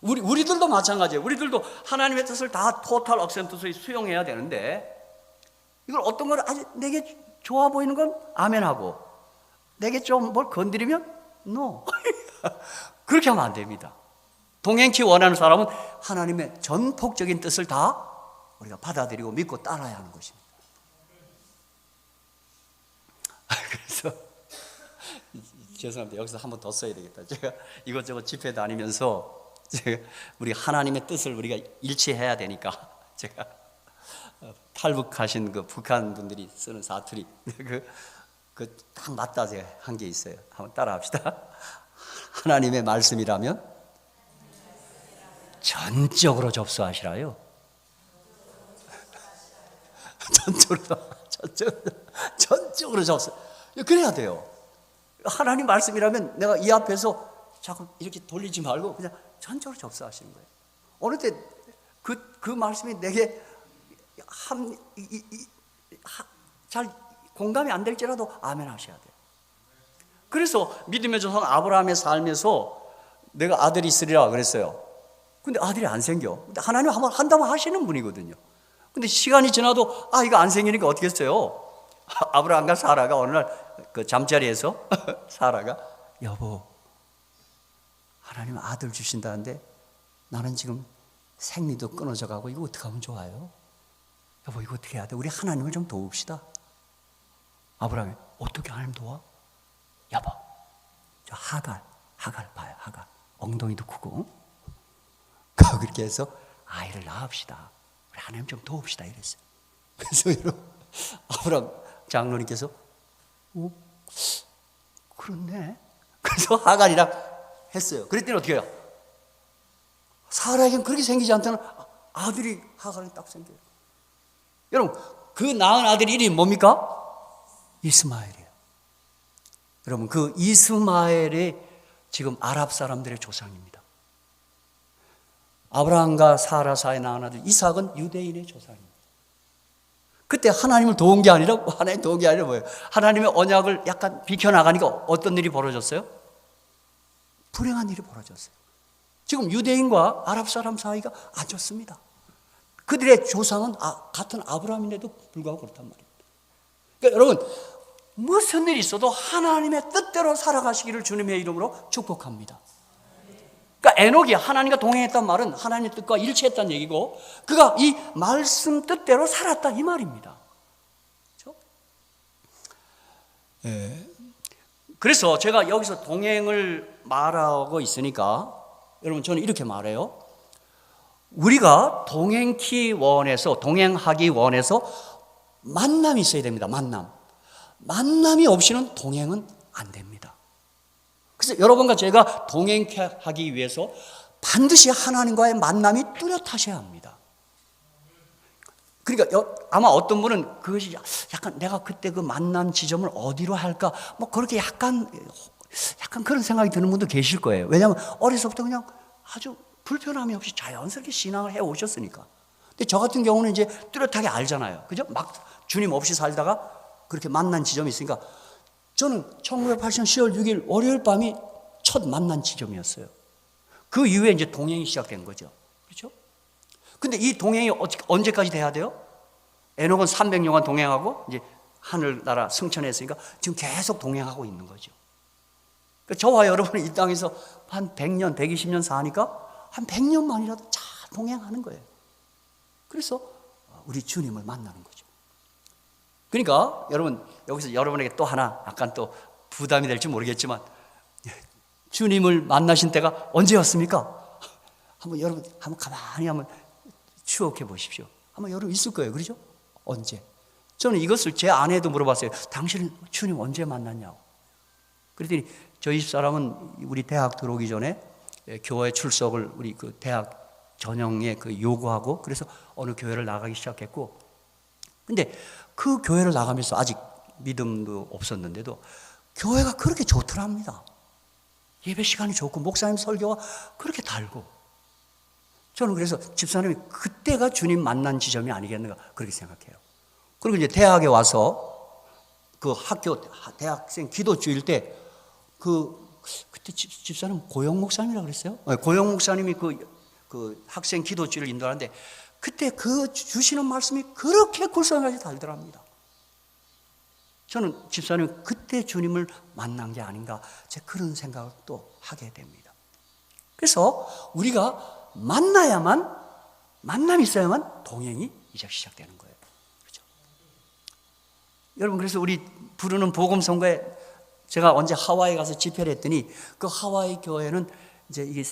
우리들도 마찬가지예요. 우리들도 하나님의 뜻을 다 토탈 억센트스에 수용해야 되는데, 이걸 어떤 걸 아주 내게 좋아 보이는 건 아멘하고, 내게 좀 뭘 건드리면 no. 그렇게 하면 안 됩니다. 동행키 원하는 사람은 하나님의 전폭적인 뜻을 다 우리가 받아들이고 믿고 따라야 하는 것입니다. 그래서 죄송합니다. 여기서 한 번 더 써야 되겠다. 제가 이것저것 집회 다니면서 우리 하나님의 뜻을 우리가 일치해야 되니까 제가 탈북하신 그 북한 분들이 쓰는 사투리 딱 맞다 제가 한 게 있어요. 한번 따라합시다. 하나님의 말씀이라면 전적으로 접수하시라요. 전적으로 접수. 그래야 돼요. 하나님 말씀이라면 내가 이 앞에서 자꾸 이렇게 돌리지 말고 그냥 전적으로 접수하시는 거예요. 어느 때 그 말씀이 내게 잘 공감이 안 될지라도 아멘 하셔야 돼요. 그래서 믿음의 조상 아브라함의 삶에서 내가 아들이 있으리라 그랬어요. 근데 아들이 안 생겨. 근데 하나님 한번 한다면 하시는 분이거든요. 근데 시간이 지나도 이거 안 생기니까 어떻게 했어요? 아브라함과 사라가 어느 날 그 잠자리에서 사라가 여보, 하나님 아들 주신다는데 나는 지금 생리도 끊어져 가고 이거 어떻게 하면 좋아요? 여보, 이거 어떻게 해야 돼? 우리 하나님을 좀 도웁시다. 아브라함이 어떻게 하나님 도와? 여보, 저 하갈 봐요. 하갈 엉덩이도 크고 그렇게 해서 아이를 낳읍시다. 우리 하나님 좀 도웁시다 이랬어요. 그래서 여러분, 아브라함 장로님께서 그렇네. 그래서 하갈이랑 했어요. 그랬더니 어떻게 해요? 사라에겐 그렇게 생기지 않다는 아들이 하갈은 딱 생겨요. 여러분, 그 낳은 아들 이름이 뭡니까? 이스마엘이에요. 여러분, 그 이스마엘이 지금 아랍 사람들의 조상입니다. 아브라함과 사라 사이에 낳은 아들 이삭은 유대인의 조상입니다. 그때 하나님을 도운 게 아니라, 하나님 도운 게 아니라 뭐예요? 하나님의 언약을 약간 비켜나가니까 어떤 일이 벌어졌어요? 불행한 일이 벌어졌어요. 지금 유대인과 아랍 사람 사이가 안 좋습니다. 그들의 조상은 같은 아브라함인데도 불구하고 그렇단 말이에요. 그러니까 여러분, 무슨 일이 있어도 하나님의 뜻대로 살아가시기를 주님의 이름으로 축복합니다. 그러니까 에녹이 하나님과 동행했단 말은 하나님의 뜻과 일치했다는 얘기고, 그가 이 말씀 뜻대로 살았다 이 말입니다. 그렇죠? 그래서 제가 여기서 동행을 말하고 있으니까 여러분, 저는 이렇게 말해요. 우리가 동행하기 원해서 만남이 있어야 됩니다. 만남이 없이는 동행은 안 됩니다. 그래서 여러분과 제가 동행하기 위해서 반드시 하나님과의 만남이 뚜렷하셔야 합니다. 그러니까 아마 어떤 분은 그것이 약간 내가 그때 그 만남 지점을 어디로 할까, 뭐 그렇게 약간 그런 생각이 드는 분도 계실 거예요. 왜냐하면 어려서부터 그냥 아주 불편함이 없이 자연스럽게 신앙을 해 오셨으니까. 근데 저 같은 경우는 이제 뚜렷하게 알잖아요. 그죠? 막 주님 없이 살다가 그렇게 만난 지점이 있으니까, 저는 1980년 10월 6일 월요일 밤이 첫 만난 지점이었어요. 그 이후에 이제 동행이 시작된 거죠. 그렇죠? 근데 이 동행이 언제까지 돼야 돼요? 에녹은 300년간 동행하고 이제 하늘나라 승천했으니까 지금 계속 동행하고 있는 거죠. 저와 여러분이 이 땅에서 한 100년, 120년 사니까 한 100년만이라도 잘 동행하는 거예요. 그래서 우리 주님을 만나는 거죠. 그러니까 여러분, 여기서 여러분에게 또 하나 약간 또 부담이 될지 모르겠지만, 주님을 만나신 때가 언제였습니까? 한번 여러분 한번 가만히 한번 추억해 보십시오. 아마 여러분 있을 거예요. 그렇죠? 언제? 저는 이것을 제 아내도 물어봤어요. 당신은 주님 언제 만났냐고. 그랬더니 저희 집사람은 우리 대학 들어오기 전에 교회 출석을 우리 그 대학 전형에 그 요구하고, 그래서 어느 교회를 나가기 시작했고, 근데 그 교회를 나가면서 아직 믿음도 없었는데도 교회가 그렇게 좋더랍니다. 예배 시간이 좋고 목사님 설교가 그렇게 달고. 저는 그래서 집사님이 그때가 주님 만난 지점이 아니겠는가 그렇게 생각해요. 그리고 이제 대학에 와서 그 학교 대학생 기도 주일 때 그때 집사님 고영 목사님이라고 그랬어요. 고영 목사님이 그 학생 기도 주일을 인도하는데 그때 그 주시는 말씀이 그렇게 굴성까지 달더랍니다. 저는 집사님 그때 주님을 만난 게 아닌가, 제 그런 생각을 또 하게 됩니다. 그래서 우리가 만남이 있어야만 동행이 이제 시작되는 거예요. 그렇죠? 여러분, 그래서 우리 부르는 복음 선거에 제가 언제 하와이 가서 집회를 했더니 그 하와이 교회는 이제 이게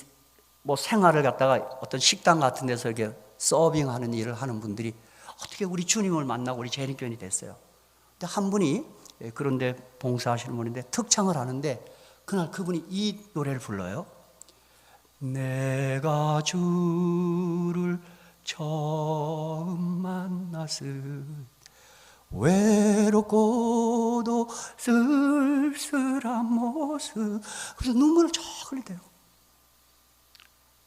뭐 생활을 갖다가 어떤 식당 같은 데서 이렇게 서빙하는 일을 하는 분들이 어떻게 우리 주님을 만나고 우리 재림교인이 됐어요. 근데 한 분이 그런데 봉사하시는 분인데 특창을 하는데 그날 그분이 이 노래를 불러요. 내가 주를 처음 만났을 외롭고도 쓸쓸한 모습. 그래서 눈물을 쫙 흘리대요.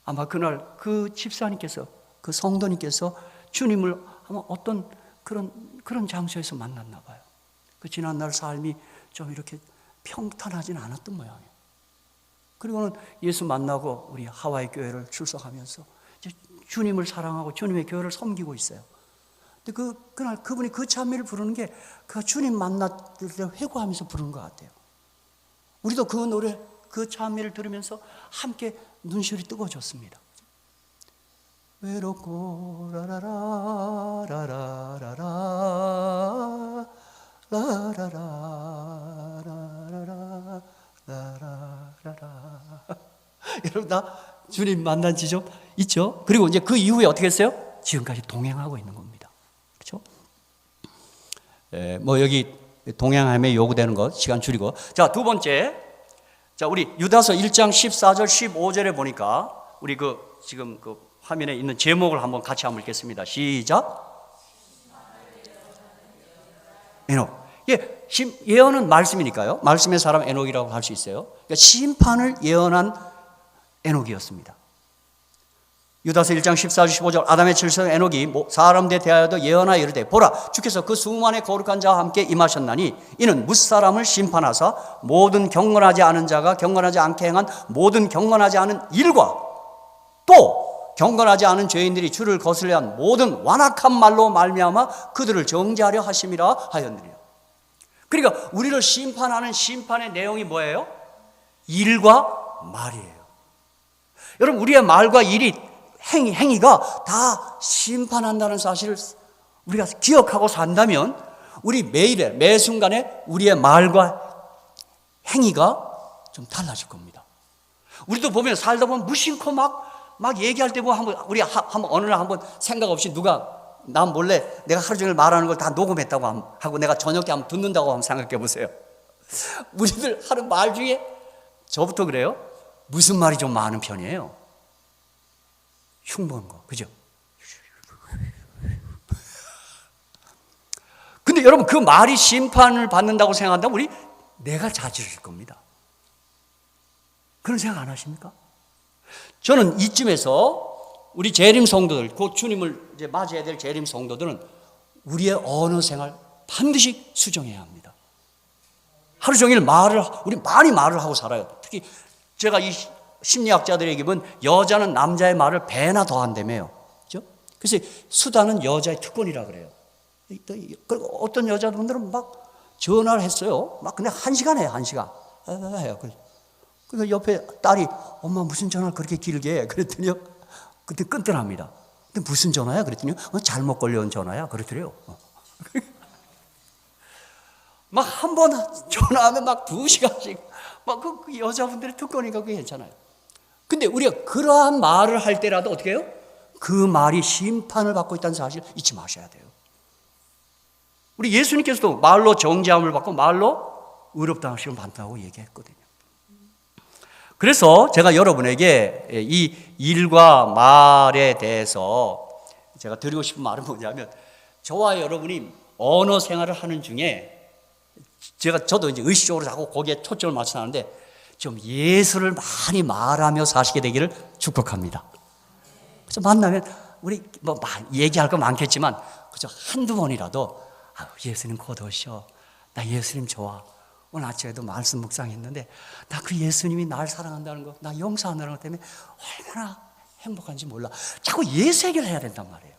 아마 그날 그 집사님께서, 그 성도님께서 주님을 아마 어떤 그런 장소에서 만났나 봐요. 그 지난날 삶이 좀 이렇게 평탄하진 않았던 모양이에요. 그리고는 예수 만나고 우리 하와이 교회를 출석하면서 이제 주님을 사랑하고 주님의 교회를 섬기고 있어요. 근데 그날 그분이 그 찬미를 부르는 게 그 주님 만났을 때 회고하면서 부르는 것 같아요. 우리도 그 노래, 그 찬미를 들으면서 함께 눈시울이 뜨거워졌습니다. 외롭고 라라라라라라라 라라라라라라라 라라라라. 여러분 다 주님 만난 지점 있죠? 그리고 이제 그 이후에 어떻게 했어요? 지금까지 동행하고 있는 겁니다. 그렇죠? 뭐 여기 동행함에 요구되는 것 시간 줄이고, 자, 두 번째, 자, 우리 유다서 1장 14절 15절에 보니까 우리 지금 화면에 있는 제목을 한번 같이 한번 읽겠습니다. 시작. 에녹. 예언은 말씀이니까요. 말씀의 사람 에녹이라고 할 수 있어요. 그러니까 심판을 예언한 에녹이었습니다. 유다서 1장 14절 15절 아담의 칠성 에녹이 사람들에 대하여도 예언하여 이르되 보라 주께서 그 수많은 거룩한 자와 함께 임하셨나니 이는 무사람을 심판하사 모든 경건하지 않은 자가 경건하지 않게 행한 모든 경건하지 않은 일과 또 경건하지 않은 죄인들이 주를 거슬려 한 모든 완악한 말로 말미암아 그들을 정죄하려 하심이라 하였느니라. 그러니까 우리를 심판하는 심판의 내용이 뭐예요? 일과 말이에요. 여러분, 우리의 말과 일이 행위가 다 심판한다는 사실을 우리가 기억하고 산다면 우리 매 순간에 우리의 말과 행위가 좀 달라질 겁니다. 우리도 보면 살다 보면 무심코 막 얘기할 때 보면 우리 한번 어느 날 한번 생각 없이 누가 난 몰래 내가 하루 종일 말하는 걸 다 녹음했다고 하고 내가 저녁에 한번 듣는다고 한번 생각해 보세요. 우리들 하는 말 중에 저부터 그래요. 무슨 말이 좀 많은 편이에요. 흉보는 거, 그죠? 근데 여러분 그 말이 심판을 받는다고 생각한다면 내가 자질일 겁니다. 그런 생각 안 하십니까? 저는 이쯤에서 우리 재림 성도들, 곧 주님을 이제 맞이해야 될 재림 성도들은 우리의 언어 생활 반드시 수정해야 합니다. 하루 종일 우리 많이 말을 하고 살아요. 특히 제가 이 심리학자들에게 보면 여자는 남자의 말을 배나 더 한다며요. 그렇죠? 그래서 수다는 여자의 특권이라 그래요. 그리고 어떤 여자분들은 막 전화를 했어요. 막 근데 1시간 해요, 1시간. 해요. 그 옆에 딸이 엄마 무슨 전화를 그렇게 길게 해? 그랬더니요. 그때 끈끈합니다. 근데 무슨 전화야? 그랬더니 잘못 걸려온 전화야. 그랬더래요. 막 한 번 전화하면 막 2시간씩 막 그 여자분들이 듣고 오니까 그게 괜찮아요. 근데 우리가 그러한 말을 할 때라도 어떻게 해요? 그 말이 심판을 받고 있다는 사실 잊지 마셔야 돼요. 우리 예수님께서도 말로 정죄함을 받고 말로 의롭다 하심을 받는다고 얘기했거든요. 그래서 제가 여러분에게 이 일과 말에 대해서 제가 드리고 싶은 말은 뭐냐면, 저와 여러분이 언어 생활을 하는 중에 저도 이제 의식적으로 자꾸 거기에 초점을 맞춰 하는데, 좀 예수를 많이 말하며 사시게 되기를 축복합니다. 그래서 만나면 우리 뭐 얘기할 거 많겠지만 그저 한두 번이라도 예수님 곧 오셔. 나 예수님 좋아. 오늘 아침에도 말씀 묵상했는데 나 그 예수님이 날 사랑한다는 거, 나 용서한다는 것 때문에 얼마나 행복한지 몰라. 자꾸 예수 얘기를 해야 된단 말이에요.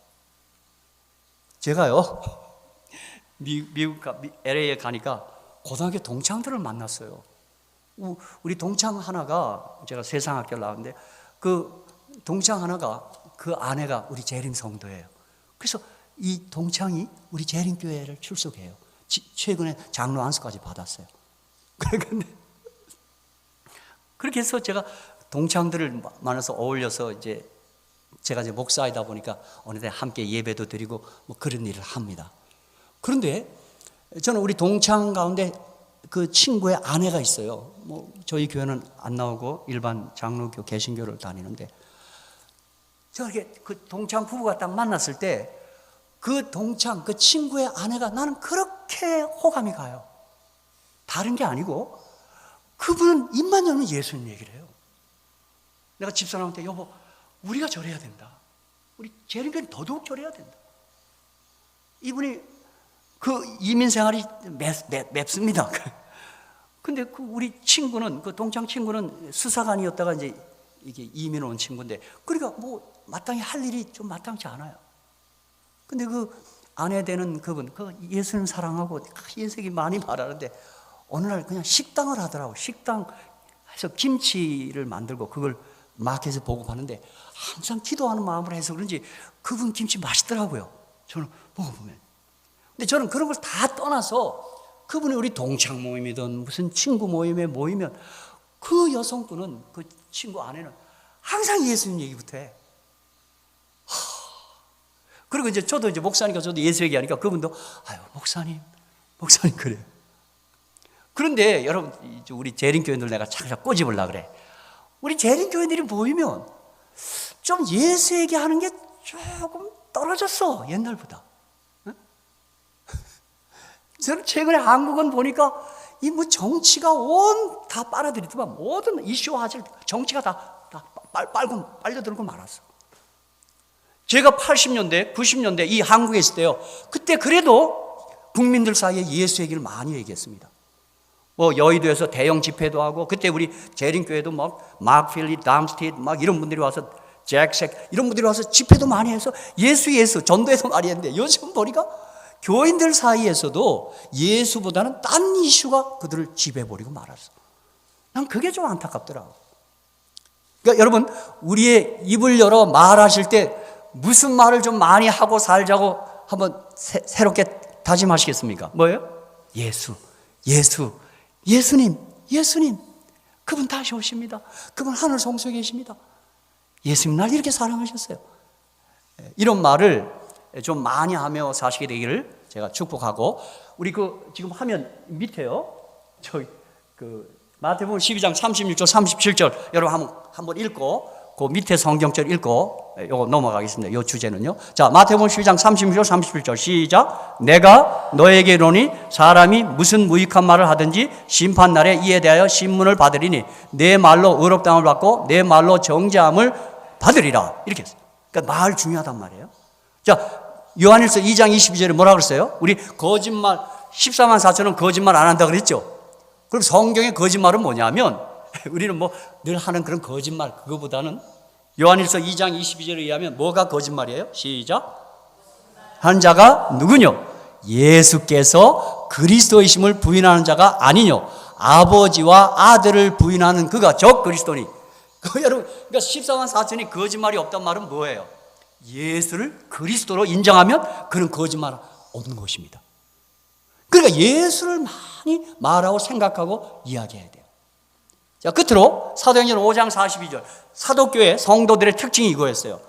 제가요 미국 LA에 가니까 고등학교 동창들을 만났어요. 우리 동창 하나가, 제가 세상학교를 나왔는데 그 동창 하나가 그 아내가 우리 재림 성도예요. 그래서 이 동창이 우리 재림교회를 출석해요. 최근에 장로 안수까지 받았어요. 그런데 그렇게 해서 제가 동창들을 만나서 어울려서 이제 제가 이제 목사이다 보니까 어느새 함께 예배도 드리고 뭐 그런 일을 합니다. 그런데 저는 우리 동창 가운데 그 친구의 아내가 있어요. 뭐 저희 교회는 안 나오고 일반 장로교 개신교를 다니는데, 제가 이렇게 그 동창 부부가 딱 만났을 때 그 동창, 그 친구의 아내가 나는 그렇게 호감이 가요. 다른 게 아니고 그분은 입만 열면 예수님 얘기를 해요. 내가 집사람한테 여보 우리가 저래야 된다. 우리 재림교회는 더더욱 저래야 된다. 이분이 그 이민 생활이 맵습니다. 근데 그 우리 친구는, 그 동창 친구는 수사관이었다가 이제 이게 이민 온 친구인데, 그러니까 뭐 마땅히 할 일이 좀 마땅치 않아요. 근데 그 아내 되는 그분, 그 예수님 사랑하고 예수님이 많이 말하는데 어느 날 그냥 식당을 하더라고. 식당에서 김치를 만들고 그걸 마켓에서 보급하는데 항상 기도하는 마음으로 해서 그런지 그분 김치 맛있더라고요. 저는 먹어보면. 근데 저는 그런 걸 다 떠나서 그분이 우리 동창 모임이든 무슨 친구 모임에 모이면 그 여성분은, 그 친구 아내는 항상 예수님 얘기부터 해. 그리고 이제 저도 이제 목사니까 저도 예수 얘기하니까 그분도 아유 목사님 그래요. 그런데 여러분 우리 재림교회들 내가 자꾸 꼬집으려고 그래. 우리 재림교회들이 모이면 좀 예수 얘기하는 게 조금 떨어졌어 옛날보다. 저는 최근에 한국은 보니까 이 뭐 정치가 온 다 빨아들이더만 모든 이슈화질 정치가 다 빨려들고 말았어. 제가 80년대, 90년대 이 한국에 있을 때요. 그때 그래도 국민들 사이에 예수 얘기를 많이 얘기했습니다. 뭐 여의도에서 대형 집회도 하고, 그때 우리 재림교회도 막 마크필리, 담스티드 막 이런 분들이 와서 잭색 이런 분들이 와서 집회도 많이 해서 예수 전도에서 많이 했는데, 요즘 보니까 교인들 사이에서도 예수보다는 딴 이슈가 그들을 지배해버리고 말았어. 난 그게 좀 안타깝더라고. 그러니까 여러분 우리의 입을 열어 말하실 때 무슨 말을 좀 많이 하고 살자고 한번 새롭게 다짐하시겠습니까? 뭐예요? 예수님 그분 다시 오십니다. 그분 하늘 성소에 계십니다. 예수님 날 이렇게 사랑하셨어요. 이런 말을 좀 많이 하며 사시게 되기를 제가 축복하고, 우리 그 지금 화면 밑에요. 저희 그 마태복음 12장 36절 37절 여러분 한번 읽고 그 밑에 성경절 읽고 요거 넘어가겠습니다. 요 주제는요. 자, 마태복음 12장 36절 37절 시작. 내가 너에게 이르노니 사람이 무슨 무익한 말을 하든지 심판날에 이에 대하여 신문을 받으리니 내 말로 의롭다함을 받고 내 말로 정죄함을 받으리라. 이렇게 했어요. 그러니까 말 중요하단 말이에요. 자, 요한일서 2장 22절에 뭐라 그랬어요? 우리 거짓말 14만 4천은 거짓말 안 한다 그랬죠. 그럼 성경의 거짓말은 뭐냐면 우리는 뭐 늘 하는 그런 거짓말, 그거보다는 요한일서 2장 22절에 의하면 뭐가 거짓말이에요? 시작. 한 자가 누구뇨? 예수께서 그리스도이심을 부인하는 자가 아니뇨. 아버지와 아들을 부인하는 그가 적 그리스도니. 여러분, 그러니까 14만 4천이 거짓말이 없단 말은 뭐예요? 예수를 그리스도로 인정하면 그런 거짓말 없는 것입니다. 그러니까 예수를 많이 말하고 생각하고 이야기해야 돼요. 자, 끝으로 사도행전 5장 42절. 사도교회 성도들의 특징이 이거였어요.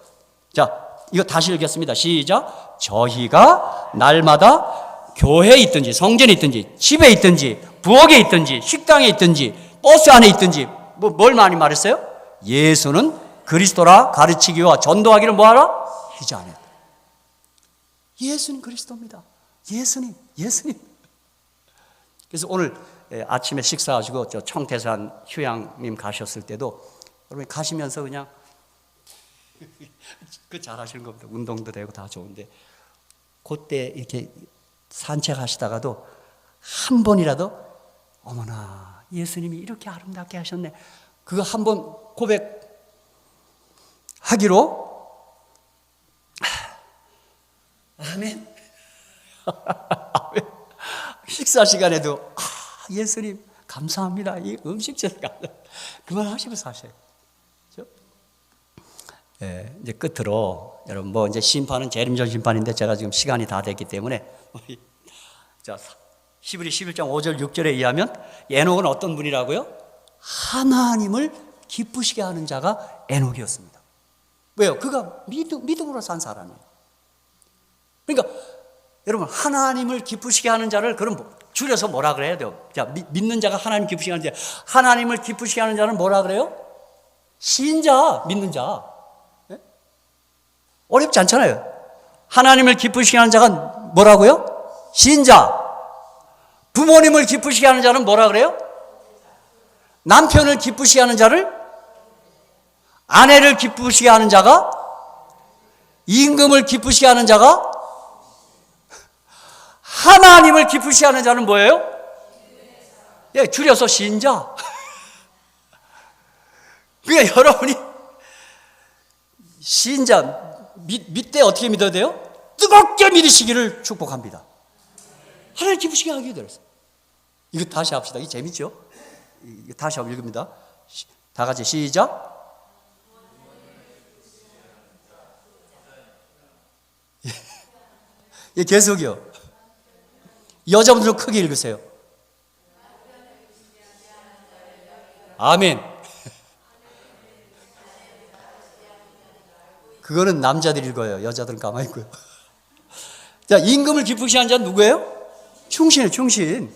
자, 이거 다시 읽겠습니다. 시작. 저희가 날마다 교회에 있든지 성전에 있든지 집에 있든지 부엌에 있든지 식당에 있든지 버스 안에 있든지 뭘 많이 말했어요? 예수는 그리스도라 가르치기와 전도하기를 뭐하라? 하지 않았다. 예수는 그리스도입니다. 예수님. 그래서 오늘 아침에 식사하시고 저 청태산 휴양림 가셨을 때도 여러분 가시면서 그냥 그 잘하시는 겁니다. 운동도 되고 다 좋은데 그때 이렇게 산책하시다가도 한 번이라도 어머나 예수님이 이렇게 아름답게 하셨네. 그거 한 번 고백하기로 아멘. 식사 시간에도 예수님 감사합니다. 이 음식 제가 그만하시고 사세요. 예, 이제 끝으로 여러분 뭐 이제 심판은 재림전 심판인데 제가 지금 시간이 다 됐기 때문에 자 히브리 11장 5절 6절에 의하면 에녹은 어떤 분이라고요? 하나님을 기쁘시게 하는 자가 에녹이었습니다. 왜요? 그가 믿음으로 산 사람이에요. 그러니까 여러분 하나님을 기쁘시게 하는 자를 그럼 줄여서 뭐라 그래야 돼요? 자, 믿는 자가 하나님 기쁘시게 하는 자, 하나님을 기쁘시게 하는 자는 뭐라 그래요? 신자, 믿는 자. 네? 어렵지 않잖아요. 하나님을 기쁘시게 하는 자가 뭐라고요? 신자. 부모님을 기쁘시게 하는 자는 뭐라 그래요? 남편을 기쁘시게 하는 자를, 아내를 기쁘시게 하는 자가, 임금을 기쁘시게 하는 자가, 하나님을 기쁘시게 하는 자는 뭐예요? 예, 줄여서 신자. 그러니까 여러분이 신자 믿되 어떻게 믿어야 돼요? 뜨겁게 믿으시기를 축복합니다. 하나님 기쁘시게 하게 되었어요. 이거 다시 합시다. 이거 재밌죠? 이거 다시 한번 읽습니다. 다 같이 시작. 예, 계속이요. 여자분들은 크게 읽으세요. 아멘. 그거는 남자들이 읽어요. 여자들은 가만히 있고요. 자, 임금을 기쁘시게 하는 자는 누구예요? 충신이에요, 충신.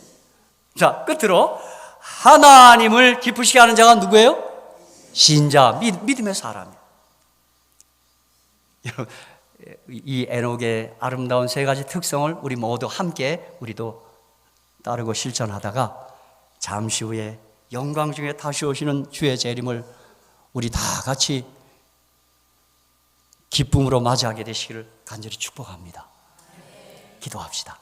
자, 끝으로 하나님을 기쁘시게 하는 자가 누구예요? 신자, 믿음의 사람이에요. 여러분, 이 에녹의 아름다운 세 가지 특성을 우리 모두 함께 우리도 따르고 실천하다가 잠시 후에 영광 중에 다시 오시는 주의 재림을 우리 다 같이 기쁨으로 맞이하게 되시기를 간절히 축복합니다. 기도합시다.